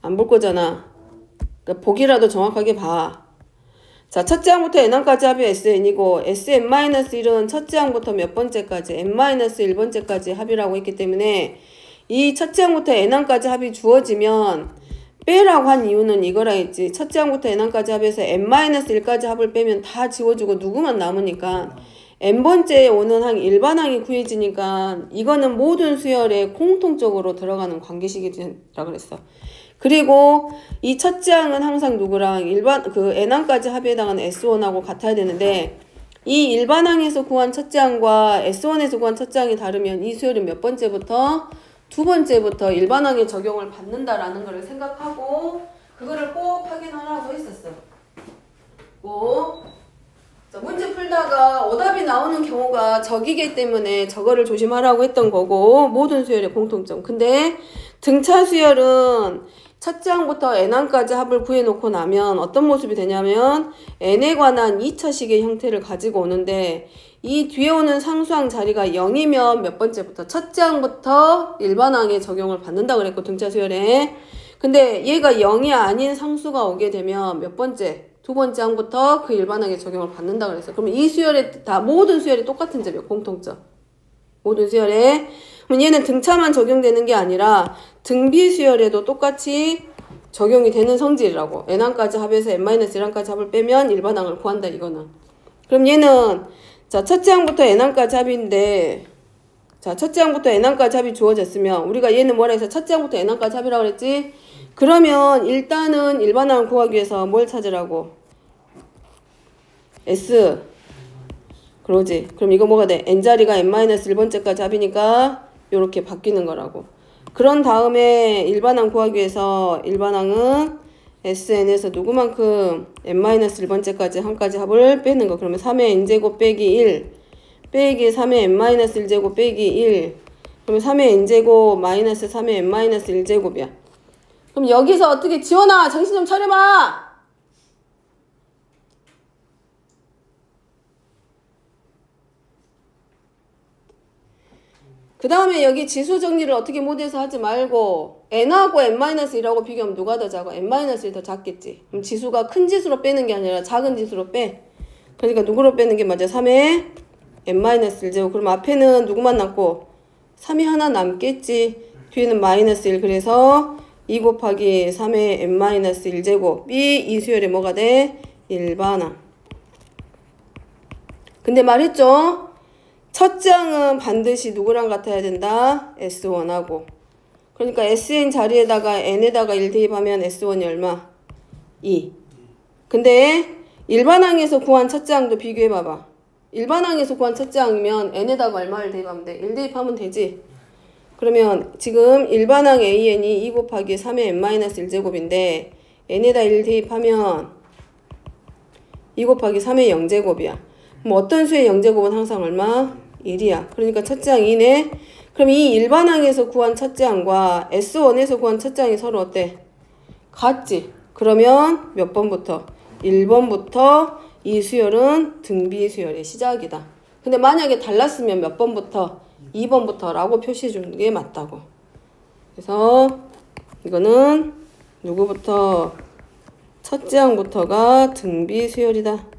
안 볼 거잖아. 그러니까 보기라도 정확하게 봐. 자, 첫째 항부터 n항까지 합이 sn이고 sn-1은 첫째 항부터 몇 번째까지? n-1번째까지 합이라고 했기 때문에 이 첫째 항부터 n항까지 합이 주어지면 빼라고 한 이유는 이거라 했지. 첫째 항부터 n항까지 합에서 n-1까지 합을 빼면 다 지워주고 누구만 남으니까 n번째에 오는 항 일반항이 구해지니까 이거는 모든 수열에 공통적으로 들어가는 관계식이라 그랬어. 그리고 이 첫째 항은 항상 누구랑 n항까지 합에 해당하는 S1하고 같아야 되는데 이 일반항에서 구한 첫째 항과 S1에서 구한 첫째 항이 다르면 이 수열은 몇 번째부터? 두 번째부터 일반항에 적용을 받는다라는 것을 생각하고 그거를 꼭 확인하라고 했었어. 자, 문제 풀다가 오답이 나오는 경우가 적이기 때문에 저거를 조심하라고 했던 거고 모든 수열의 공통점. 근데 등차 수열은 첫째 항부터 n항까지 합을 구해놓고 나면 어떤 모습이 되냐면 n에 관한 2차식의 형태를 가지고 오는데 이 뒤에 오는 상수항 자리가 0이면 몇 번째부터? 첫째 항부터 일반항에 적용을 받는다 그랬고 등차 수열에. 근데 얘가 0이 아닌 상수가 오게 되면 몇 번째? 두 번째 항부터 그 일반항에 적용을 받는다 그랬어. 그러면 이 수열에 모든 수열이 똑같은 점이야. 공통점. 모든 수열에. 그럼 얘는 등차만 적용되는 게 아니라 등비 수열에도 똑같이 적용이 되는 성질이라고. n항까지 합에서 n-1항까지 합을 빼면 일반항을 구한다 이거는. 그럼 얘는 자, 첫째 항부터 n항까지 합인데 자, 첫째 항부터 n항까지 합이 주어졌으면 우리가 얘는 뭐라 해서 첫째 항부터 n항까지 합이라고 그랬지? 그러면 일단은 일반항을 구하기 위해서 뭘 찾으라고? S. 그러지. 그럼 이거 뭐가 돼? n자리가 n-1번째까지 합이니까 요렇게 바뀌는 거라고. 그런 다음에 일반항 구하기 위해서 일반항은 SN에서 누구만큼 n-1번째까지 한까지 합을 빼는 거. 그러면 3의 n제곱 빼기 1 빼기 3의 n-1제곱 빼기 1 그러면 3의 n제곱 마이너스 3의 n-1제곱이야. 그럼 여기서 어떻게 지원아 정신 좀 차려봐. 그 다음에 여기 지수 정리를 어떻게 못해서 하지 말고 n하고 n-1하고 비교하면 누가 더 작아? n-1이 더 작겠지. 그럼 지수가 큰 지수로 빼는 게 아니라 작은 지수로 빼. 그러니까 누구로 빼는 게 맞아? 3의 n-1제곱. 그럼 앞에는 누구만 남고? 3이 하나 남겠지. 뒤에는 마이너스 1. 그래서 2 곱하기 3의 n-1제곱. B 이 수열에 뭐가 돼? 일반항. 근데 말했죠? 첫 장은 반드시 누구랑 같아야 된다? S1하고. 그러니까 SN 자리에다가 N에다가 1 대입하면 S1이 얼마? 2. 근데 일반항에서 구한 첫 장도 비교해봐봐. 일반항에서 구한 첫 장이면 N에다가 얼마를 대입하면 돼? 1 대입하면 되지. 그러면 지금 일반항 AN이 2 곱하기 3의 n-1제곱인데 N에다 1 대입하면 2 곱하기 3의 0제곱이야. 그럼 어떤 수의 0제곱은 항상 얼마? 1이야. 그러니까 첫째 항 2네. 그럼 이 일반항에서 구한 첫째 항과 S1에서 구한 첫째 항이 서로 어때? 같지? 그러면 몇 번부터? 1번부터 이 수열은 등비 수열의 시작이다. 근데 만약에 달랐으면 몇 번부터? 2번부터 라고 표시해 주는 게 맞다고. 그래서 이거는 누구부터? 첫째 항부터가 등비 수열이다.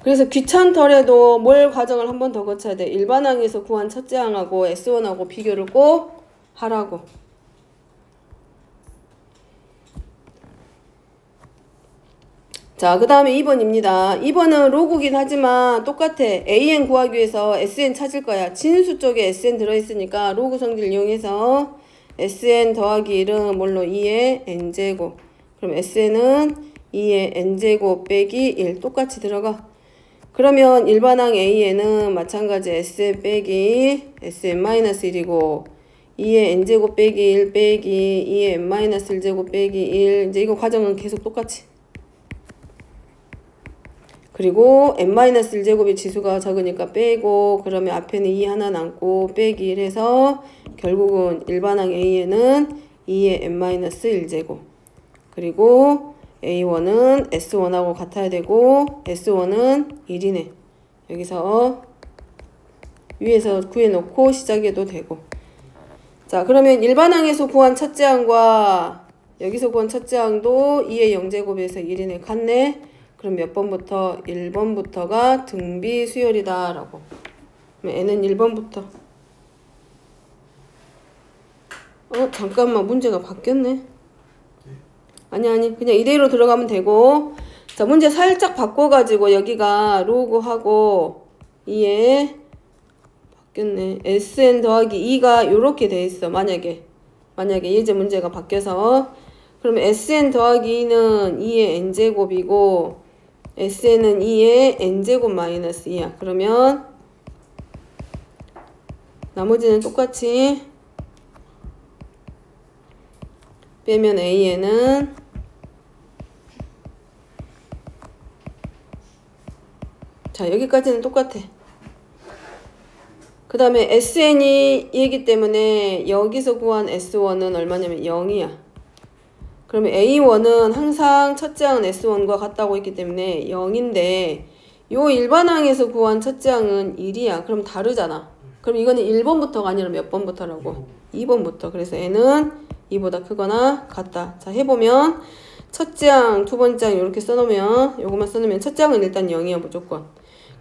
그래서 귀찮더라도 뭘 과정을 한 번 더 거쳐야 돼. 일반항에서 구한 첫째 항하고 S1하고 비교를 꼭 하라고. 자, 그 다음에 2번입니다. 2번은 로그긴 하지만 똑같아. AN 구하기 위해서 SN 찾을 거야. 진수 쪽에 SN 들어있으니까 로그 성질 이용해서 SN 더하기 1은 뭘로? 2의 n제곱. 그럼 SN은 2의 n제곱 빼기 1 똑같이 들어가. 그러면 일반항 AN은 마찬가지 SN 빼기 SN-1이고 2의 n제곱 빼기 1 빼기 2의 n-1제곱 빼기 1 이제 이거 과정은 계속 똑같이. 그리고 n-1제곱이 지수가 적으니까 빼고 그러면 앞에는 2 하나 남고 빼기 1 해서 결국은 일반항 AN은 2의 n-1제곱 그리고 A1은 S1하고 같아야 되고 S1은 1이네. 여기서 위에서 구해놓고 시작해도 되고. 자, 그러면 일반항에서 구한 첫째 항과 여기서 구한 첫째 항도 2의 0제곱에서 1이네. 같네. 그럼 몇 번부터? 1번부터가 등비 수열이다 라고. 그럼 N은 1번부터. 잠깐만 문제가 바뀌었네. 아니 그냥 이대로 들어가면 되고. 자, 문제 살짝 바꿔가지고 여기가 로그하고 2에 바뀌었네. SN 더하기 2가 요렇게 돼 있어. 만약에 예제 문제가 바뀌어서 그러면 SN 더하기 2는 2의 n제곱이고 SN은 2의 n제곱 마이너스 2야. 그러면 나머지는 똑같이 빼면 AN은 자, 여기까지는 똑같아. 그 다음에 SN이 2이기 때문에 여기서 구한 S1은 얼마냐면 0이야. 그러면 A1은 항상 첫째 항은 S1과 같다고 했기 때문에 0인데 요 일반항에서 구한 첫째 항은 1이야. 그럼 다르잖아. 그럼 이거는 1번부터가 아니라 몇 번부터라고? 2번부터. 그래서 N은 2보다 크거나 같다. 자, 해보면 첫째 항, 두 번째 항 이렇게 써놓으면 요것만 써놓으면 첫째 항은 일단 0이야 무조건.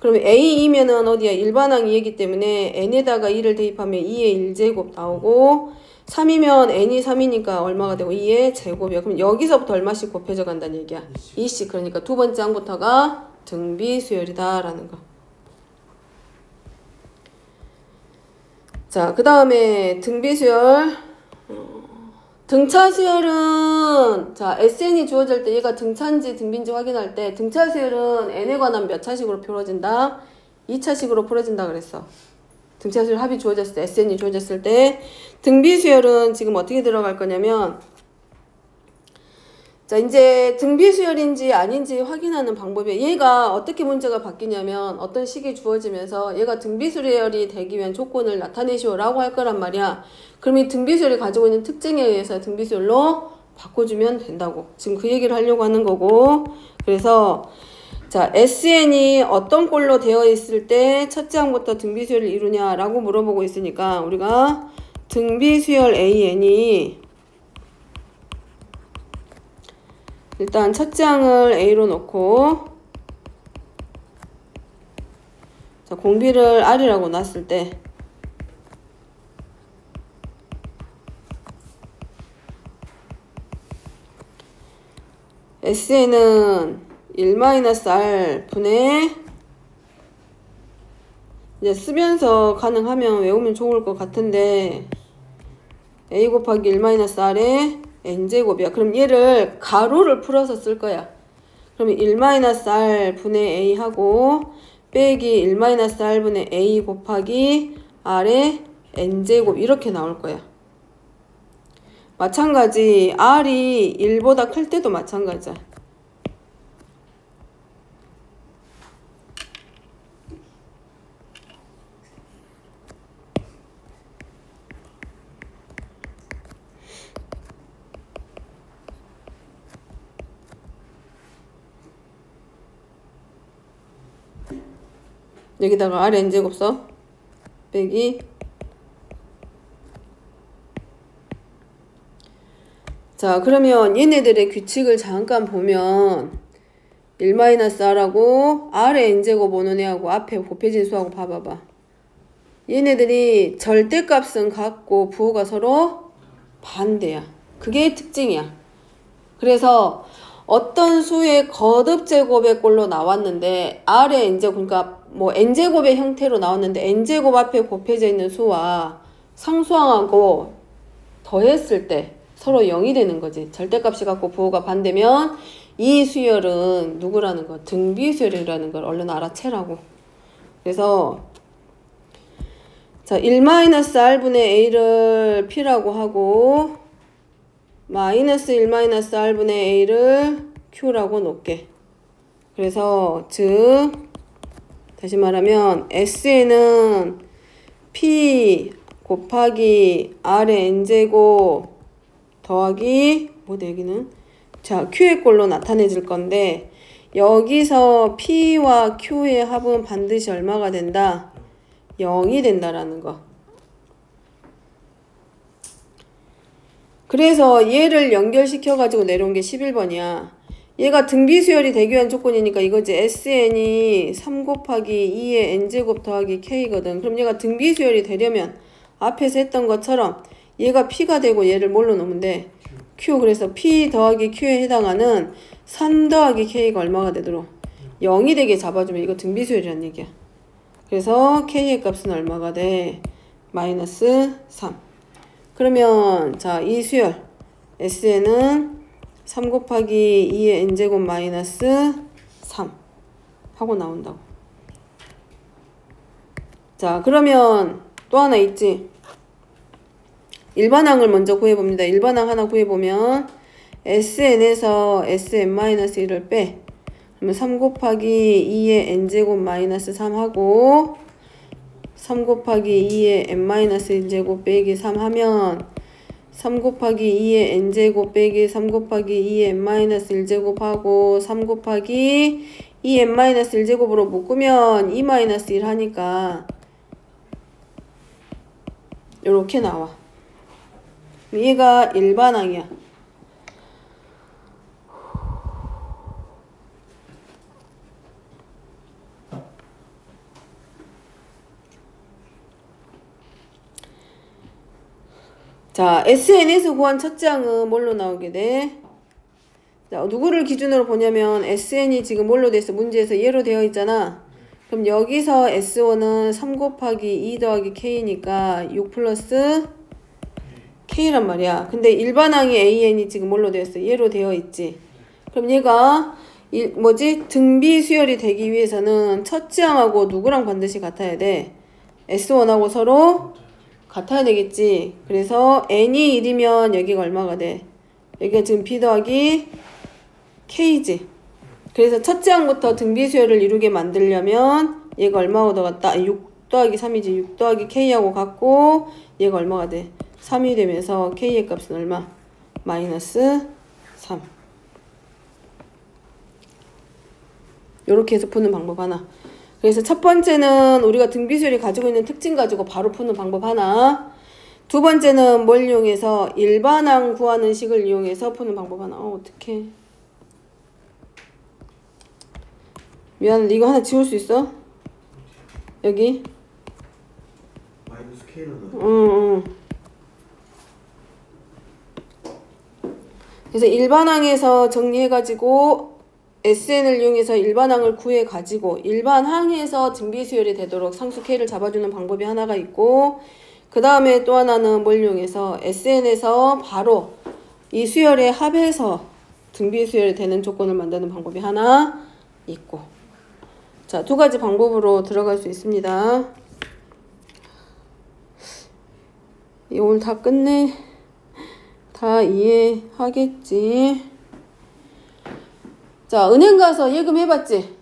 그러면 A2면은 어디야? 일반항 2이기 때문에 N에다가 2를 대입하면 2의 1제곱 나오고 3이면 N이 3이니까 얼마가 되고 2의 제곱이야. 그럼 여기서부터 얼마씩 곱해져 간다는 얘기야? 2씩. 그러니까 두 번째 항부터가 등비 수열이다 라는 거. 자, 그 다음에 등비 수열. 등차 수열은 자 SN이 주어질 때 얘가 등차인지 등비인지 확인할 때 등차 수열은 N에 관한 몇 차식으로 풀어진다? 2차식으로 풀어진다 그랬어. 등차 수열 합이 주어졌을 때, SN이 주어졌을 때 등비 수열은 지금 어떻게 들어갈 거냐면, 자, 이제 등비 수열인지 아닌지 확인하는 방법이에요. 얘가 어떻게 문제가 바뀌냐면 어떤 식이 주어지면서 얘가 등비 수열이 되기 위한 조건을 나타내시오라고 할 거란 말이야. 그럼 이 등비 수열이 가지고 있는 특징에 의해서 등비 수열로 바꿔주면 된다고. 지금 그 얘기를 하려고 하는 거고. 그래서 자, SN이 어떤 꼴로 되어 있을 때 첫째 항부터 등비 수열을 이루냐라고 물어보고 있으니까 우리가 등비 수열 AN이 일단 첫째 항을 A로 놓고, 자, 공비를 R이라고 놨을 때 SN은 1-R 분의, 이제 쓰면서 가능하면 외우면 좋을 것 같은데 A 곱하기 1-R에 n제곱이야. 그럼 얘를 가로를 풀어서 쓸 거야. 그러면 1-R 분의 A 하고 빼기 1-R 분의 A 곱하기 R의 n제곱 이렇게 나올 거야. 마찬가지 R이 1보다 클 때도 마찬가지야. 여기다가 R n제곱 써. 빼기. 자, 그러면 얘네들의 규칙을 잠깐 보면 1-R하고 R의 n제곱 오는 애하고 앞에 곱해진 수하고 봐봐봐. 얘네들이 절대값은 같고 부호가 서로 반대야. 그게 특징이야. 그래서 어떤 수의 거듭제곱의 꼴로 나왔는데 R의 n제곱, 그러니까 뭐 n제곱의 형태로 나왔는데 n제곱 앞에 곱해져 있는 수와 상수항하고 더했을 때 서로 0이 되는 거지. 절대값이 같고 부호가 반대면 이 수열은 누구라는 거? 등비 수열이라는 걸 얼른 알아채라고. 그래서 자, 1-R분의 A를 P라고 하고 마이너스 1-R분의 A를 Q라고 놓게. 그래서 즉 다시 말하면 SN은 P 곱하기 R의 n제곱 더하기 뭐다 여기는? 자, Q의 꼴로 나타내질 건데 여기서 P와 Q의 합은 반드시 얼마가 된다? 0이 된다라는 거. 그래서 얘를 연결시켜가지고 내려온 게 11번이야. 얘가 등비 수열이 되기 위한 조건이니까 이거지. SN이 3 곱하기 2의 n제곱 더하기 K거든. 그럼 얘가 등비 수열이 되려면 앞에서 했던 것처럼 얘가 P가 되고 얘를 뭘로 놓으면 돼? Q. 그래서 P 더하기 Q에 해당하는 3 더하기 K가 얼마가 되도록 0이 되게 잡아주면 이거 등비 수열이란 얘기야. 그래서 K의 값은 얼마가 돼? 마이너스 3. 그러면 자, 이 수열 SN은 3 곱하기 2의 n제곱 마이너스 3 하고 나온다고. 자, 그러면 또 하나 있지. 일반항을 먼저 구해봅니다. 일반항 하나 구해보면 SN에서 SN-1을 빼. 그러면 3 곱하기 2의 n제곱 마이너스 3 하고 3 곱하기 2의 n-1제곱 빼기 3 하면 3 곱하기 2의 n제곱 빼기 3 곱하기 2의 n-1제곱 하고 3 곱하기 2의 n-1제곱으로 묶으면 2-1 하니까 요렇게 나와. 얘가 일반항이야. 자, SN에서 구한 첫째 항은 뭘로 나오게 돼? 자, 누구를 기준으로 보냐면 SN이 지금 뭘로 돼 있어? 문제에서 얘로 되어 있잖아. 그럼 여기서 S1은 3 곱하기 2 더하기 K니까 6 플러스 K란 말이야. 근데 일반항이 AN이 지금 뭘로 되어 있어? 얘로 되어 있지. 그럼 얘가 등비 수열이 되기 위해서는 첫째 항하고 누구랑 반드시 같아야 돼? S1하고 서로 같아야 되겠지. 그래서 n이 1이면 여기가 얼마가 돼? 여기가 지금 b 더하기 k지. 그래서 첫째 항부터 등비 수열을 이루게 만들려면 얘가 얼마가 더 같다? 6 더하기 3이지. 6 더하기 k하고 같고 얘가 얼마가 돼? 3이 되면서 k의 값은 얼마? 마이너스 3. 요렇게 해서 푸는 방법 하나. 그래서 첫 번째는 우리가 등비수열이 가지고 있는 특징 가지고 바로 푸는 방법 하나. 두 번째는 뭘 이용해서 일반항 구하는 식을 이용해서 푸는 방법 하나. 어떡해. 미안한데 이거 하나 지울 수 있어? 여기? 마이너스 K로 넣어. 응. 그래서 일반항에서 정리해가지고 SN을 이용해서 일반항을 구해가지고 일반항에서 등비수열이 되도록 상수 K를 잡아주는 방법이 하나가 있고, 그 다음에 또 하나는 뭘 이용해서 SN에서 바로 이 수열에 합해서 등비수열이 되는 조건을 만드는 방법이 하나 있고. 자, 두 가지 방법으로 들어갈 수 있습니다. 오늘 다 끝내. 다 이해하겠지. 자, 은행 가서 예금 해봤지?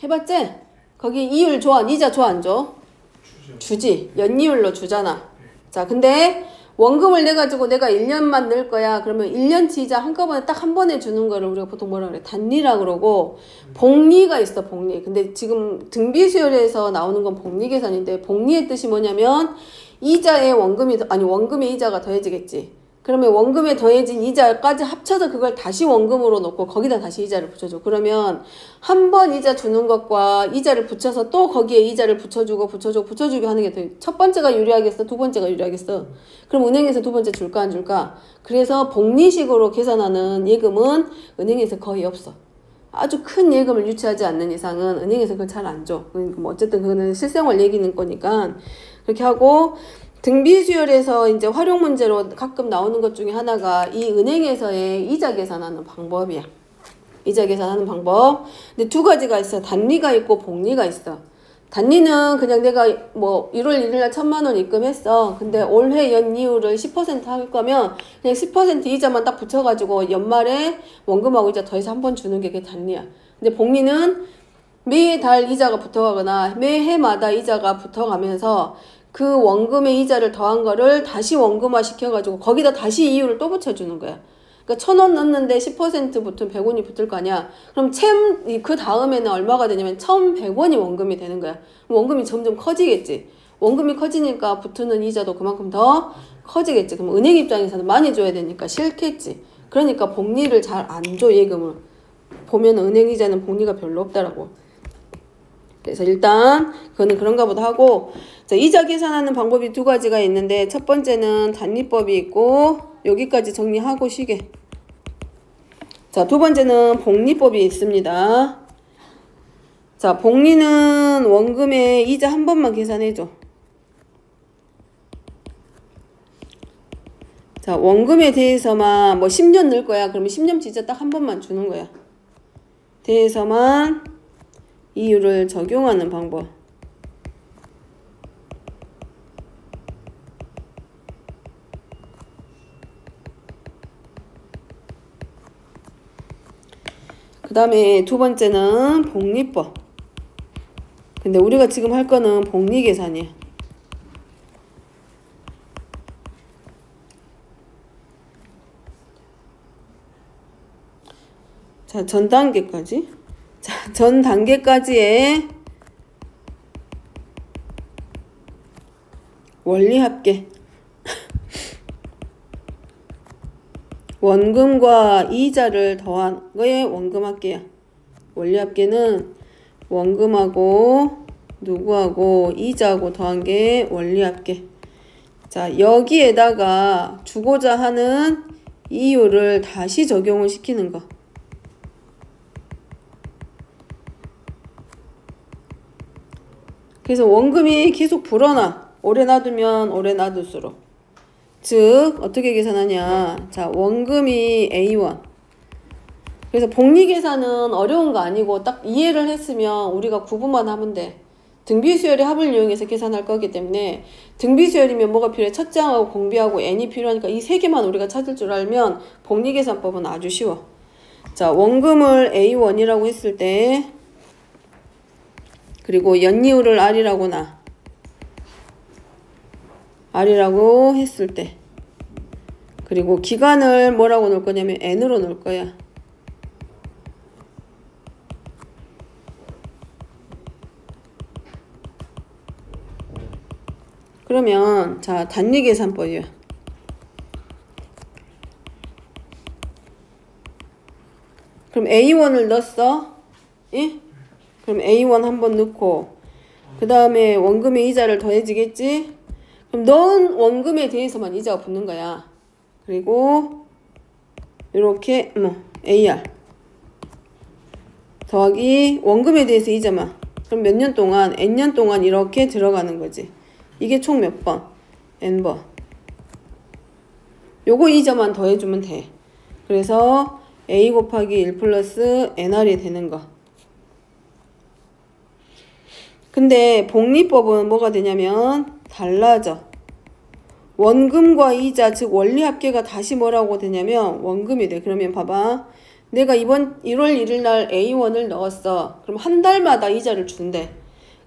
해봤지? 거기 이율 줘, 이자 줘, 안 줘? 주지. 연이율로 주잖아. 자, 근데 원금을 내가지고 내가 1년만 넣을 거야. 그러면 1년치 이자 한꺼번에 딱 한 번에 주는 거를 우리가 보통 뭐라 그래? 단리라 그러고, 복리가 있어, 복리. 근데 지금 등비수열에서 나오는 건 복리 계산인데, 복리의 뜻이 뭐냐면 이자에 원금이, 아니 원금에 이자가 더해지겠지. 그러면 원금에 더해진 이자까지 합쳐서 그걸 다시 원금으로 넣고 거기다 다시 이자를 붙여줘. 그러면 한 번 이자 주는 것과 이자를 붙여서 또 거기에 이자를 붙여주고 하는 게 더 첫 번째가 유리하겠어? 두 번째가 유리하겠어? 그럼 은행에서 두 번째 줄까 안 줄까? 그래서 복리식으로 계산하는 예금은 은행에서 거의 없어. 아주 큰 예금을 유치하지 않는 이상은 은행에서 그걸 잘 안 줘. 뭐 어쨌든 그거는 실생활 얘기는 거니까 그렇게 하고, 등비수열에서 이제 활용 문제로 가끔 나오는 것 중에 하나가 이 은행에서의 이자 계산하는 방법이야. 이자 계산하는 방법. 근데 두 가지가 있어. 단리가 있고 복리가 있어. 단리는 그냥 내가 뭐 1월 1일날 1,000,000원 입금했어. 근데 올해 연이율을 10% 할 거면 그냥 10% 이자만 딱 붙여가지고 연말에 원금하고 이자 더해서 한 번 주는 게 그게 단리야. 근데 복리는 매달 이자가 붙어가거나 매해마다 이자가 붙어가면서 그 원금의 이자를 더한 거를 다시 원금화 시켜가지고 거기다 다시 이율을 또 붙여주는 거야. 그러니까 1,000원 넣는데 10% 붙으면 100원이 붙을 거 아니야. 그럼 그 다음에는 얼마가 되냐면 1,100원이 원금이 되는 거야. 원금이 점점 커지겠지. 원금이 커지니까 붙는 이자도 그만큼 더 커지겠지. 그럼 은행 입장에서는 많이 줘야 되니까 싫겠지. 그러니까 복리를 잘 안 줘, 예금을. 보면 은행 이자는 복리가 별로 없다라고. 그래서 일단 그거는 그런가 보다 하고, 자, 이자 계산하는 방법이 두 가지가 있는데 첫 번째는 단리법이 있고, 여기까지 정리하고 쉬게. 자, 두 번째는 복리법이 있습니다. 자, 복리는 원금의 이자 한 번만 계산해줘. 자, 원금에 대해서만 뭐 10년 넣을 거야. 그러면 10년치 이자 딱 한 번만 주는 거야. 대해서만 이율을 적용하는 방법. 그 다음에 두 번째는 복리법. 근데 우리가 지금 할 거는 복리 계산이야. 자, 전 단계까지. 자, 전 단계까지의 원리합계. 원금과 이자를 더한 거에 원금합계야. 원리합계는 원금하고 누구하고 이자하고 더한 게 원리합계. 자, 여기에다가 주고자 하는 이율을 다시 적용을 시키는 거. 그래서 원금이 계속 불어나. 오래 놔두면 오래 놔둘수록. 즉 어떻게 계산하냐. 자, 원금이 A1. 그래서 복리 계산은 어려운 거 아니고 딱 이해를 했으면 우리가 구분만 하면 돼. 등비수열의 합을 이용해서 계산할 거기 때문에 등비수열이면 뭐가 필요해? 첫째 항하고 공비하고 n이 필요하니까 이 세 개만 우리가 찾을 줄 알면 복리계산법은 아주 쉬워. 자, 원금을 A1이라고 했을 때 그리고 연이율을 R이라고 R이라고 했을 때 그리고 기간을 뭐라고 놓을 거냐면 N으로 놓을 거야. 그러면 자 단위계산법이야. 그럼 A1을 넣었어? 예? 그럼 A1 한번 넣고 그 다음에 원금의 이자를 더해지겠지? 그럼 넣은 원금에 대해서만 이자가 붙는 거야. 그리고 이렇게 AR 더하기 원금에 대해서 이자만. 그럼 몇 년 동안 N년 동안 이렇게 들어가는 거지. 이게 총 몇 번? N번. 요거 이자만 더해주면 돼. 그래서 A 곱하기 1 플러스 NR이 되는 거. 근데 복리법은 뭐가 되냐면 달라져. 원금과 이자, 즉 원리합계가 다시 뭐라고 되냐면 원금이 돼. 그러면 봐봐. 내가 이번 1월 1일 날 A1을 넣었어. 그럼 한 달마다 이자를 준대.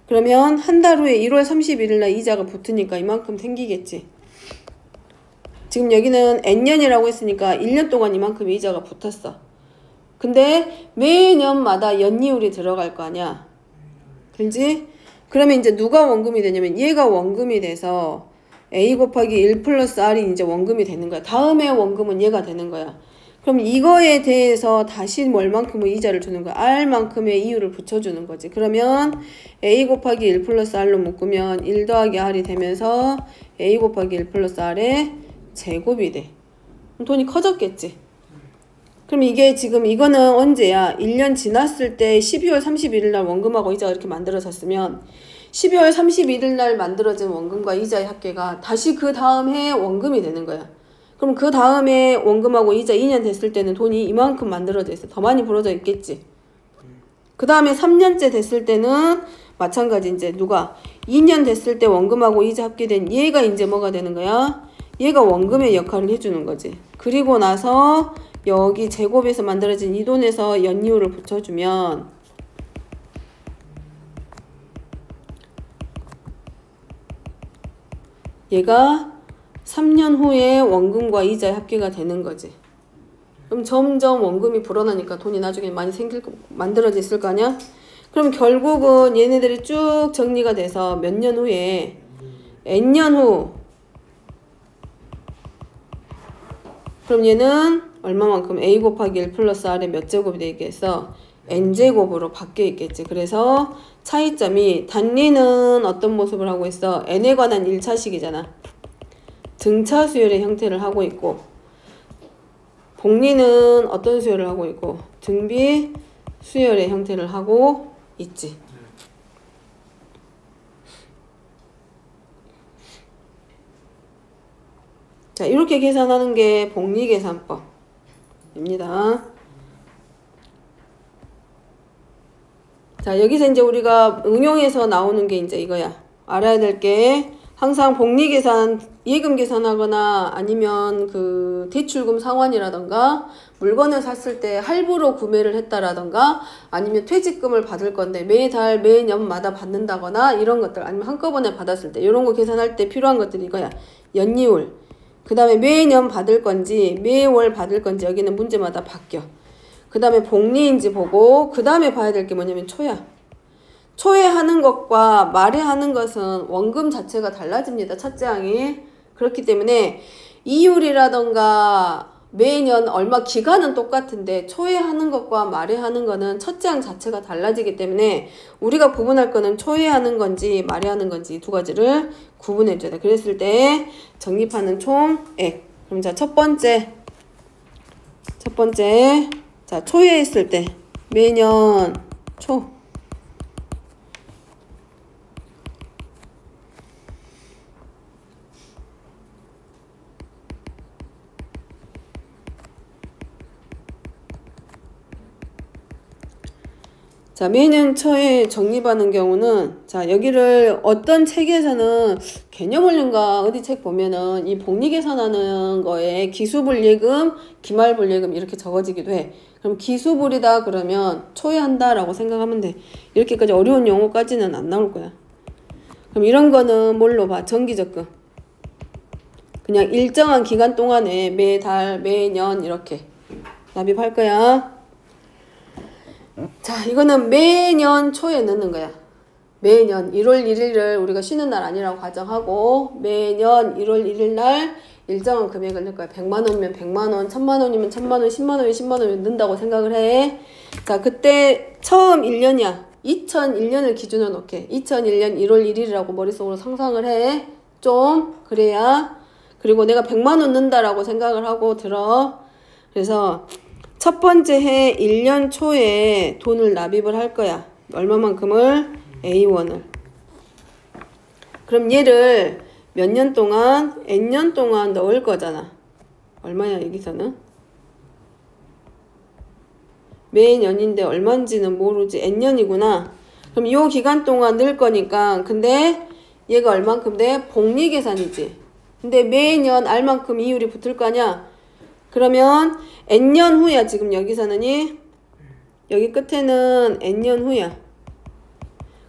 그러면 한 달 후에 1월 31일 날 이자가 붙으니까 이만큼 생기겠지. 지금 여기는 N년이라고 했으니까 1년 동안 이만큼 이자가 붙었어. 근데 매년마다 연이율이 들어갈 거 아니야. 그렇지? 그러면 이제 누가 원금이 되냐면 얘가 원금이 돼서 A 곱하기 1 플러스 R이 이제 원금이 되는 거야. 다음에 원금은 얘가 되는 거야. 그럼 이거에 대해서 다시 얼만큼의 이자를 주는 거야. R만큼의 이율을 붙여주는 거지. 그러면 A 곱하기 1 플러스 R로 묶으면 1 더하기 R이 되면서 A 곱하기 1 플러스 R의 제곱이 돼. 그럼 돈이 커졌겠지. 그럼 이게 지금 이거는 언제야? 1년 지났을 때 12월 31일 날 원금하고 이자가 이렇게 만들어졌으면 12월 31일 날 만들어진 원금과 이자의 합계가 다시 그 다음 해에 원금이 되는 거야. 그럼 그 다음에 원금하고 이자 2년 됐을 때는 돈이 이만큼 만들어져 있어. 더 많이 벌어져 있겠지. 그 다음에 3년째 됐을 때는 마찬가지 이제 누가 2년 됐을 때 원금하고 이자 합계된 얘가 이제 뭐가 되는 거야? 얘가 원금의 역할을 해주는 거지. 그리고 나서 여기 제곱에서 만들어진 이 돈에서 연이율을 붙여주면 얘가 3년 후에 원금과 이자의 합계가 되는 거지. 그럼 점점 원금이 불어나니까 돈이 나중에 많이 만들어져 있을 거 아니야? 그럼 결국은 얘네들이 쭉 정리가 돼서 몇 년 후에 N년 후 그럼 얘는 얼마만큼 A 곱하기 1 플러스 R의 몇 제곱이 되겠어? N제곱으로 바뀌어 있겠지. 그래서 차이점이 단리는 어떤 모습을 하고 있어? N에 관한 1차식이잖아. 등차 수열의 형태를 하고 있고 복리는 어떤 수열을 하고 있고 등비 수열의 형태를 하고 있지. 자, 이렇게 계산하는 게 복리계산법입니다. 자, 여기서 이제 우리가 응용해서 나오는 게 이제 이거야. 알아야 될 게 항상 복리계산, 예금 계산하거나 아니면 그 대출금 상환이라던가 물건을 샀을 때 할부로 구매를 했다라던가 아니면 퇴직금을 받을 건데 매달 매년마다 받는다거나 이런 것들 아니면 한꺼번에 받았을 때 이런 거 계산할 때 필요한 것들이 이거야. 연이율. 그 다음에 매년 받을 건지 매월 받을 건지 여기는 문제마다 바뀌어. 그 다음에 복리인지 보고 그 다음에 봐야 될 게 뭐냐면 초야. 초에 하는 것과 말에 하는 것은 원금 자체가 달라집니다. 첫째 항이. 그렇기 때문에 이율이라던가 매년 얼마 기간은 똑같은데 초에 하는 것과 말에 하는 거는 첫째 항 자체가 달라지기 때문에 우리가 구분할 거는 초에 하는 건지 말에 하는 건지 두 가지를 구분해 줘야 돼. 그랬을 때 적립하는 총액. 그럼 자, 첫 번째. 자, 초에 했을 때 매년 초. 자, 매년 초에 적립하는 경우는, 자, 여기를 어떤 책에서는 개념원리인가 어디 책 보면은 이 복리계산하는 거에 기수불예금, 기말불예금 이렇게 적어지기도 해. 그럼 기수불이다 그러면 초에 한다라고 생각하면 돼. 이렇게까지 어려운 용어까지는 안 나올 거야. 그럼 이런 거는 뭘로 봐? 정기적금. 그냥 일정한 기간 동안에 매달, 매년 이렇게 납입할 거야. 자, 이거는 매년 초에 넣는 거야. 매년 1월 1일을 우리가 쉬는 날 아니라고 가정하고 매년 1월 1일 날 일정한 금액을 넣을 거야. 100만 원이면 100만 원, 1000만 원이면 1000만 원, 10만 원이면 10만 원이면 넣는다고 생각을 해. 자, 그때 처음 1년이야. 2001년을 기준으로 놓게. 2001년 1월 1일이라고 머릿속으로 상상을 해. 좀 그래야. 그리고 내가 100만 원 넣는다라고 생각을 하고 들어. 그래서 첫 번째 해 1년 초에 돈을 납입을 할 거야. 얼마만큼을? A1을. 그럼 얘를 몇 년 동안? N년 동안 넣을 거잖아. 얼마야 여기서는? 매년인데 얼마인지는 모르지. N년이구나. 그럼 이 기간 동안 넣을 거니까. 근데 얘가 얼만큼 돼? 복리계산이지. 근데 매년 알만큼 이율이 붙을 거 아니야? 그러면 N년 후야. 지금 여기서는 여기 끝에는 N년 후야.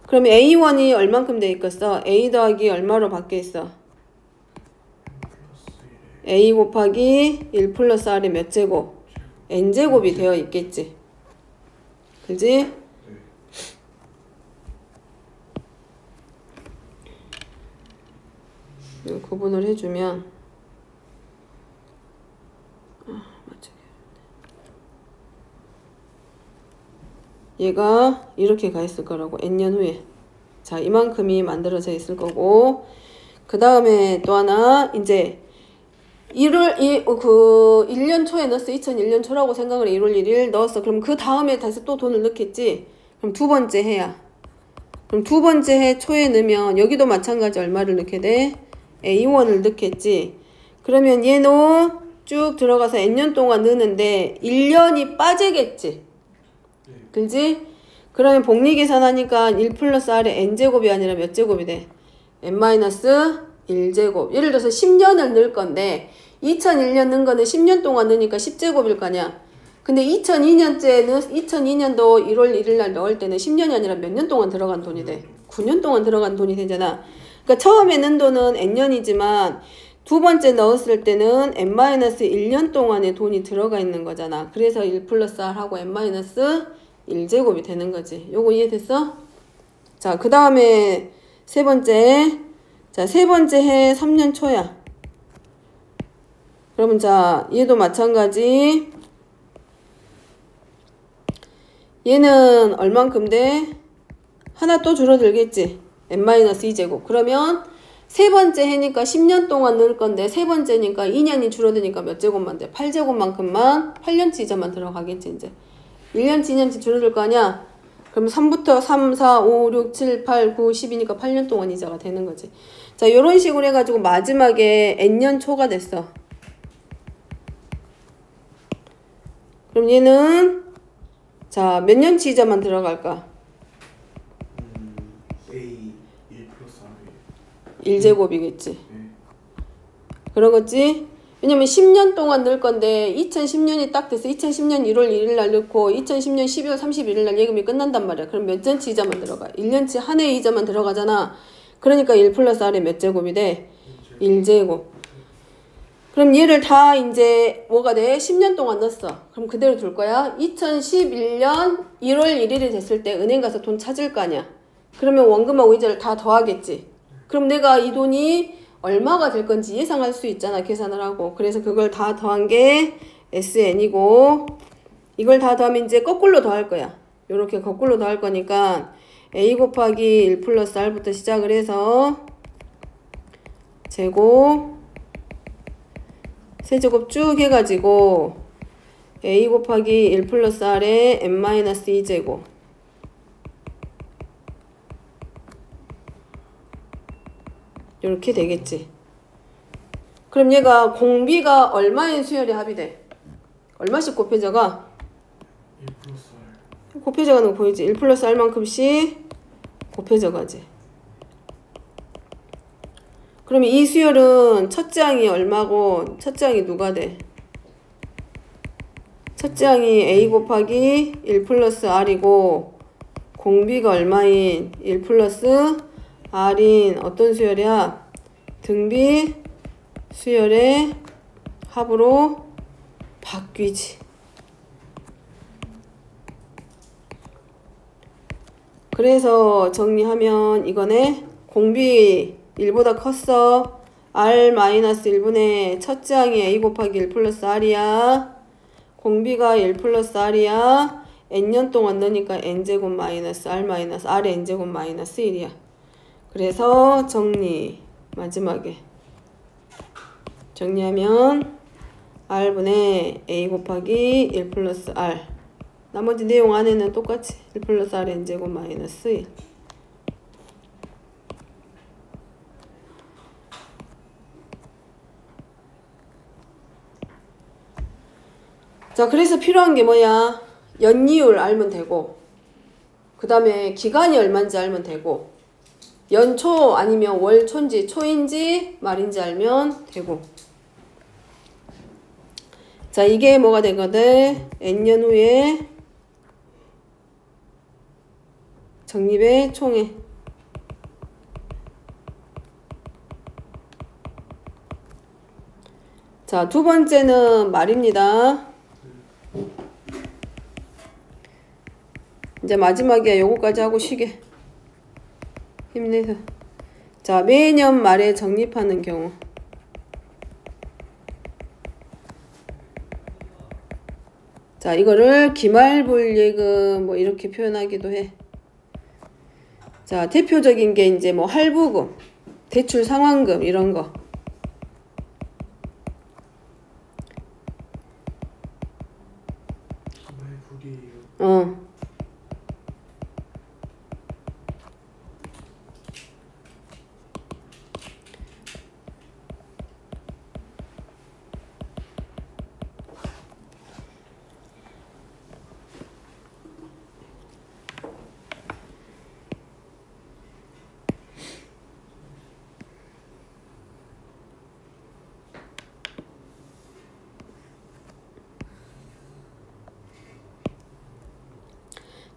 그러면 A1이 얼만큼 돼 있겠어? A 더하기 얼마로 바뀌어 있어? A 곱하기 1 플러스 R이 몇 제곱? N제곱이 되어 있겠지. 그지? 이거 구분을 해주면 얘가 이렇게 가 있을 거라고. N년 후에. 자, 이만큼이 만들어져 있을 거고, 그 다음에 또 하나, 이제 1년 초에 넣었어. 2001년 초라고 생각을 해. 1월 1일 넣었어. 그럼 그 다음에 다시 또 돈을 넣겠지. 그럼 두 번째 해야. 그럼 두 번째 해 초에 넣으면 여기도 마찬가지 얼마를 넣게 돼? A1을 넣겠지. 그러면 얘는 쭉 들어가서 N년 동안 넣는데 1년이 빠지겠지. 그지? 그러면 복리계산하니까 1 플러스 R의 N제곱이 아니라 몇 제곱이 돼? N-1제곱. 예를 들어서 10년을 넣을 건데 2001년 넣은 거는 10년 동안 넣으니까 10제곱일 거 아니야. 근데 2002년도에 2002년도 1월 1일 날 넣을 때는 10년이 아니라 몇 년 동안 들어간 돈이 돼? 9년 동안 들어간 돈이 되잖아. 그러니까 처음에 넣은 돈은 N년이지만 두 번째 넣었을 때는 N-1년 동안의 돈이 들어가 있는 거잖아. 그래서 1 플러스 R 하고 N-1제곱이 되는 거지. 요거 이해됐어? 자, 그 다음에 세 번째. 자, 세 번째 해 3년 초야. 그러면 자, 얘도 마찬가지. 얘는 얼만큼 돼? 하나 또 줄어들겠지. N-2제곱. 그러면 세 번째 해니까 10년 동안 넣을 건데 세 번째니까 2년이 줄어드니까 몇 제곱만 돼? 8제곱만큼만 8년치 이자만 들어가겠지 이제. 1년치 2년치 줄어들 거 아니야? 그럼 3부터 3, 4, 5, 6, 7, 8, 9, 10이니까 8년 동안 이자가 되는 거지. 자, 요런 식으로 해가지고 마지막에 N년 초가 됐어. 그럼 얘는 자, 몇 년치 이자만 들어갈까? A 1 플러스 R 1제곱이겠지. 그러겠지? 왜냐면 10년 동안 넣을 건데 2010년이 딱 돼서 2010년 1월 1일 날 넣고 2010년 12월 31일 날 예금이 끝난단 말이야. 그럼 몇 년치 이자만 들어가? 1년치 한 해 이자만 들어가잖아. 그러니까 1 플러스 R이 몇 제곱이 돼? 1제곱. 그럼 얘를 다 이제 뭐가 돼? 10년 동안 넣었어. 그럼 그대로 둘 거야. 2011년 1월 1일이 됐을 때 은행 가서 돈 찾을 거 아니야. 그러면 원금하고 이자를 다 더하겠지. 그럼 내가 이 돈이 얼마가 될 건지 예상할 수 있잖아. 계산을 하고. 그래서 그걸 다 더한 게 SN이고 이걸 다 더하면 이제 거꾸로 더할 거야. 요렇게 거꾸로 더할 거니까 A 곱하기 1 플러스 R부터 시작을 해서 제곱 세제곱 쭉 해가지고 A 곱하기 1 플러스 R에 N-2제곱 이렇게 되겠지. 그럼 얘가 공비가 얼마인 수열이 합의돼? 얼마씩 곱해져가? 1 플러스 곱해져가는 거 보이지? 1 플러스 R만큼씩 곱해져가지. 그러면 이 수열은 첫째 항이 얼마고 첫째 항이 누가 돼? 첫째 항이 A 곱하기 1 플러스 R이고 공비가 얼마인 1 플러스 R인 어떤 수열이야? 등비 수열의 합으로 바뀌지. 그래서 정리하면 이거네. 공비 1보다 컸어. R-1분의 첫째 항이 A 곱하기 1 플러스 R이야. 공비가 1 플러스 R이야. n년 동안 넣으니까 n제곱 마이너스 R 마이너스 R의 n제곱 마이너스 1이야. 그래서 정리 마지막에 정리하면 R분의 A 곱하기 1 플러스 R 나머지 내용 안에는 똑같이 1 플러스 R n제곱 마이너스 1. 자, 그래서 필요한 게 뭐야? 연이율 알면 되고, 그 다음에 기간이 얼마인지 알면 되고, 연초 아니면 월초인지 초인지 말인지 알면 되고. 자, 이게 뭐가 되거든? n년 후에 적립의 총회. 자, 두 번째는 말입니다. 이제 마지막이야. 요거까지 하고 쉬게. 힘내서. 자, 매년 말에 적립하는 경우. 자, 이거를 기말불예금 뭐 이렇게 표현하기도 해. 자, 대표적인 게 이제 뭐 할부금, 대출 상환금 이런 거.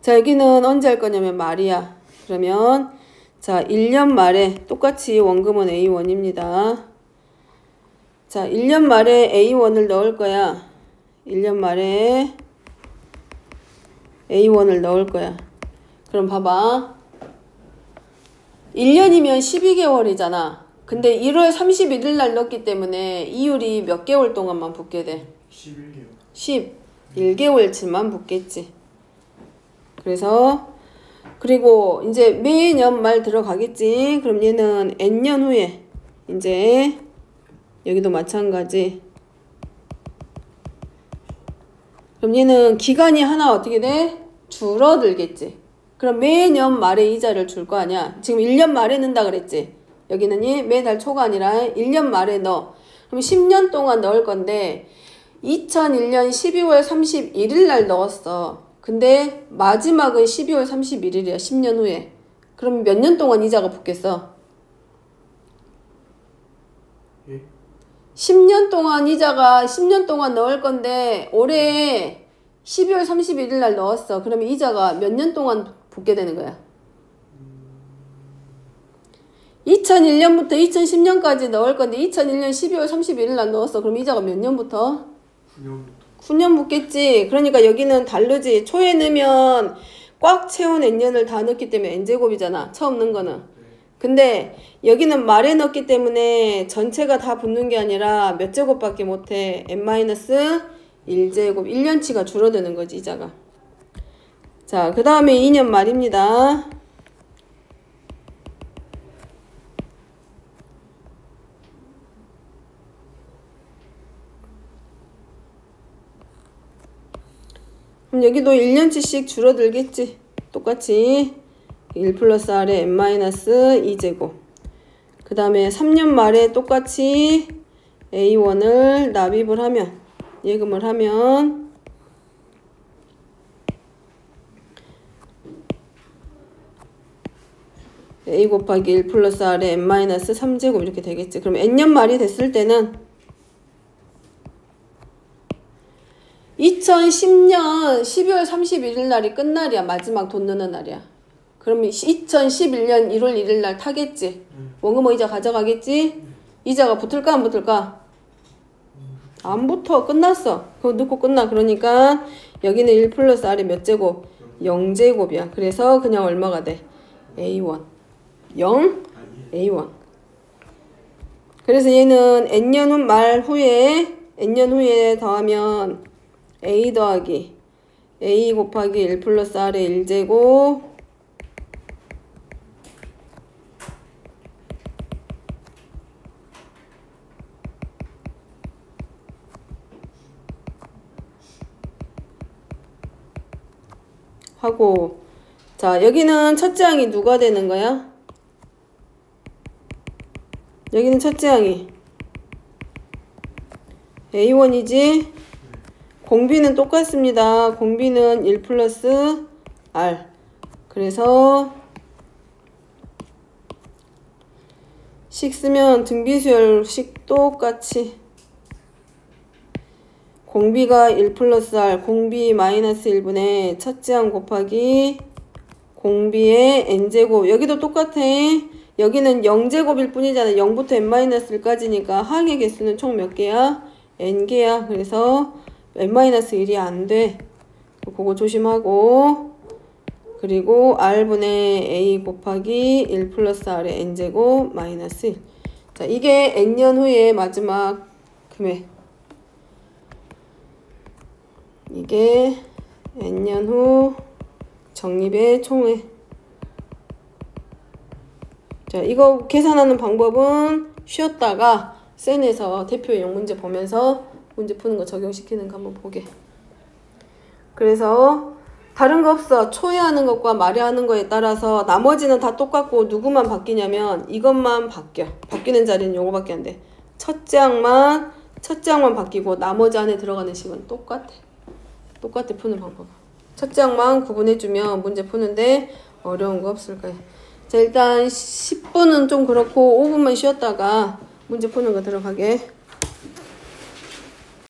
자, 여기는 언제 할 거냐면 말이야. 그러면 자, 1년 말에 똑같이 원금은 A1입니다. 자, 1년 말에 A1을 넣을 거야. 1년 말에 A1을 넣을 거야. 그럼 봐봐. 1년이면 12개월이잖아. 근데 1월 31일 날 넣었기 때문에 이율이 몇 개월 동안만 붙게 돼? 11개월. 11개월치만 붙겠지. 그래서 그리고 이제 매년 말 들어가겠지. 그럼 얘는 n년 후에 이제 여기도 마찬가지. 그럼 얘는 기간이 하나 어떻게 돼? 줄어들겠지. 그럼 매년 말에 이자를 줄 거 아니야. 지금 1년 말에 넣는다 그랬지. 여기는 매달 초가 아니라 1년 말에 넣어. 그럼 10년 동안 넣을 건데 2001년 12월 31일 날 넣었어. 근데 마지막은 12월 31일이야. 10년 후에. 그럼 몇 년 동안 이자가 붙겠어? 예? 10년 동안 이자가 10년 동안 넣을 건데 올해 12월 31일 날 넣었어. 그러면 이자가 몇 년 동안 붙게 되는 거야? 2001년부터 2010년까지 넣을 건데 2001년 12월 31일 날 넣었어. 그럼 이자가 몇 년부터? 9년부터. 9년 붙겠지. 그러니까 여기는 다르지. 초에 넣으면 꽉 채운 n년을 다 넣기 때문에 n제곱이잖아. 처음 넣은 거는. 근데 여기는 말에 넣기 때문에 전체가 다 붙는 게 아니라 몇 제곱밖에 못해. n-1제곱. 1년치가 줄어드는 거지, 이자가. 자, 그 다음에 2년 말입니다. 그럼 여기도 1년치씩 줄어들겠지. 똑같이 1 플러스 R에 n-2제곱. 그 다음에 3년 말에 똑같이 A1을 납입을 하면, 예금을 하면 a 곱하기 1 플러스 r의 n-3제곱 이렇게 되겠지. 그럼 n년 말이 됐을 때는 2010년 12월 31일 날이 끝날이야. 마지막 돈 넣는 날이야. 그럼 2011년 1월 1일 날 타겠지. 원금 이자 가져가겠지. 이자가 붙을까 안 붙을까? 안 붙어. 끝났어. 그거 넣고 끝나. 그러니까 여기는 1 플러스 r의 몇 제곱? 0제곱이야. 그래서 그냥 얼마가 돼? a1 0 a1. 그래서 얘는 n년 후 말 후에 n년 후에 더하면 a 더하기 a 곱하기 1 플러스 r의 1제곱 하고, 자 여기는 첫째 항이 누가 되는 거야? 여기는 첫째 항이 a1이지. 공비는 똑같습니다. 공비는 1 플러스 r. 그래서 식 쓰면 등비수열식 똑같이 공비가 1 플러스 r, 공비 마이너스 1분의 첫째 항 곱하기 공비의 n제곱. 여기도 똑같아. 여기는 0제곱일 뿐이잖아. 0부터 n-1까지니까 항의 개수는 총 몇 개야? n개야. 그래서 n-1이 안 돼. 그거 조심하고. 그리고 r분의 a 곱하기 1 플러스 r의 n제곱 마이너스 1. 자, 이게 n년 후의 마지막 금액. 이게 n년 후 적립의 총액. 자, 이거 계산하는 방법은 쉬었다가 센에서 대표용 문제 보면서 문제 푸는 거 적용시키는 거 한번 보게. 그래서 다른 거 없어. 초에 하는 것과 말에 하는 거에 따라서 나머지는 다 똑같고 누구만 바뀌냐면 이것만 바뀌어. 바뀌는 자리는 요거밖에 안 돼. 첫째 항만 바뀌고 나머지 안에 들어가는 식은 똑같아. 똑같아 푸는 방법. 첫째 항만 구분해주면 문제 푸는데 어려운 거 없을 거야. 자, 일단 10분은 좀 그렇고 5분만 쉬었다가 문제 푸는 거 들어가게.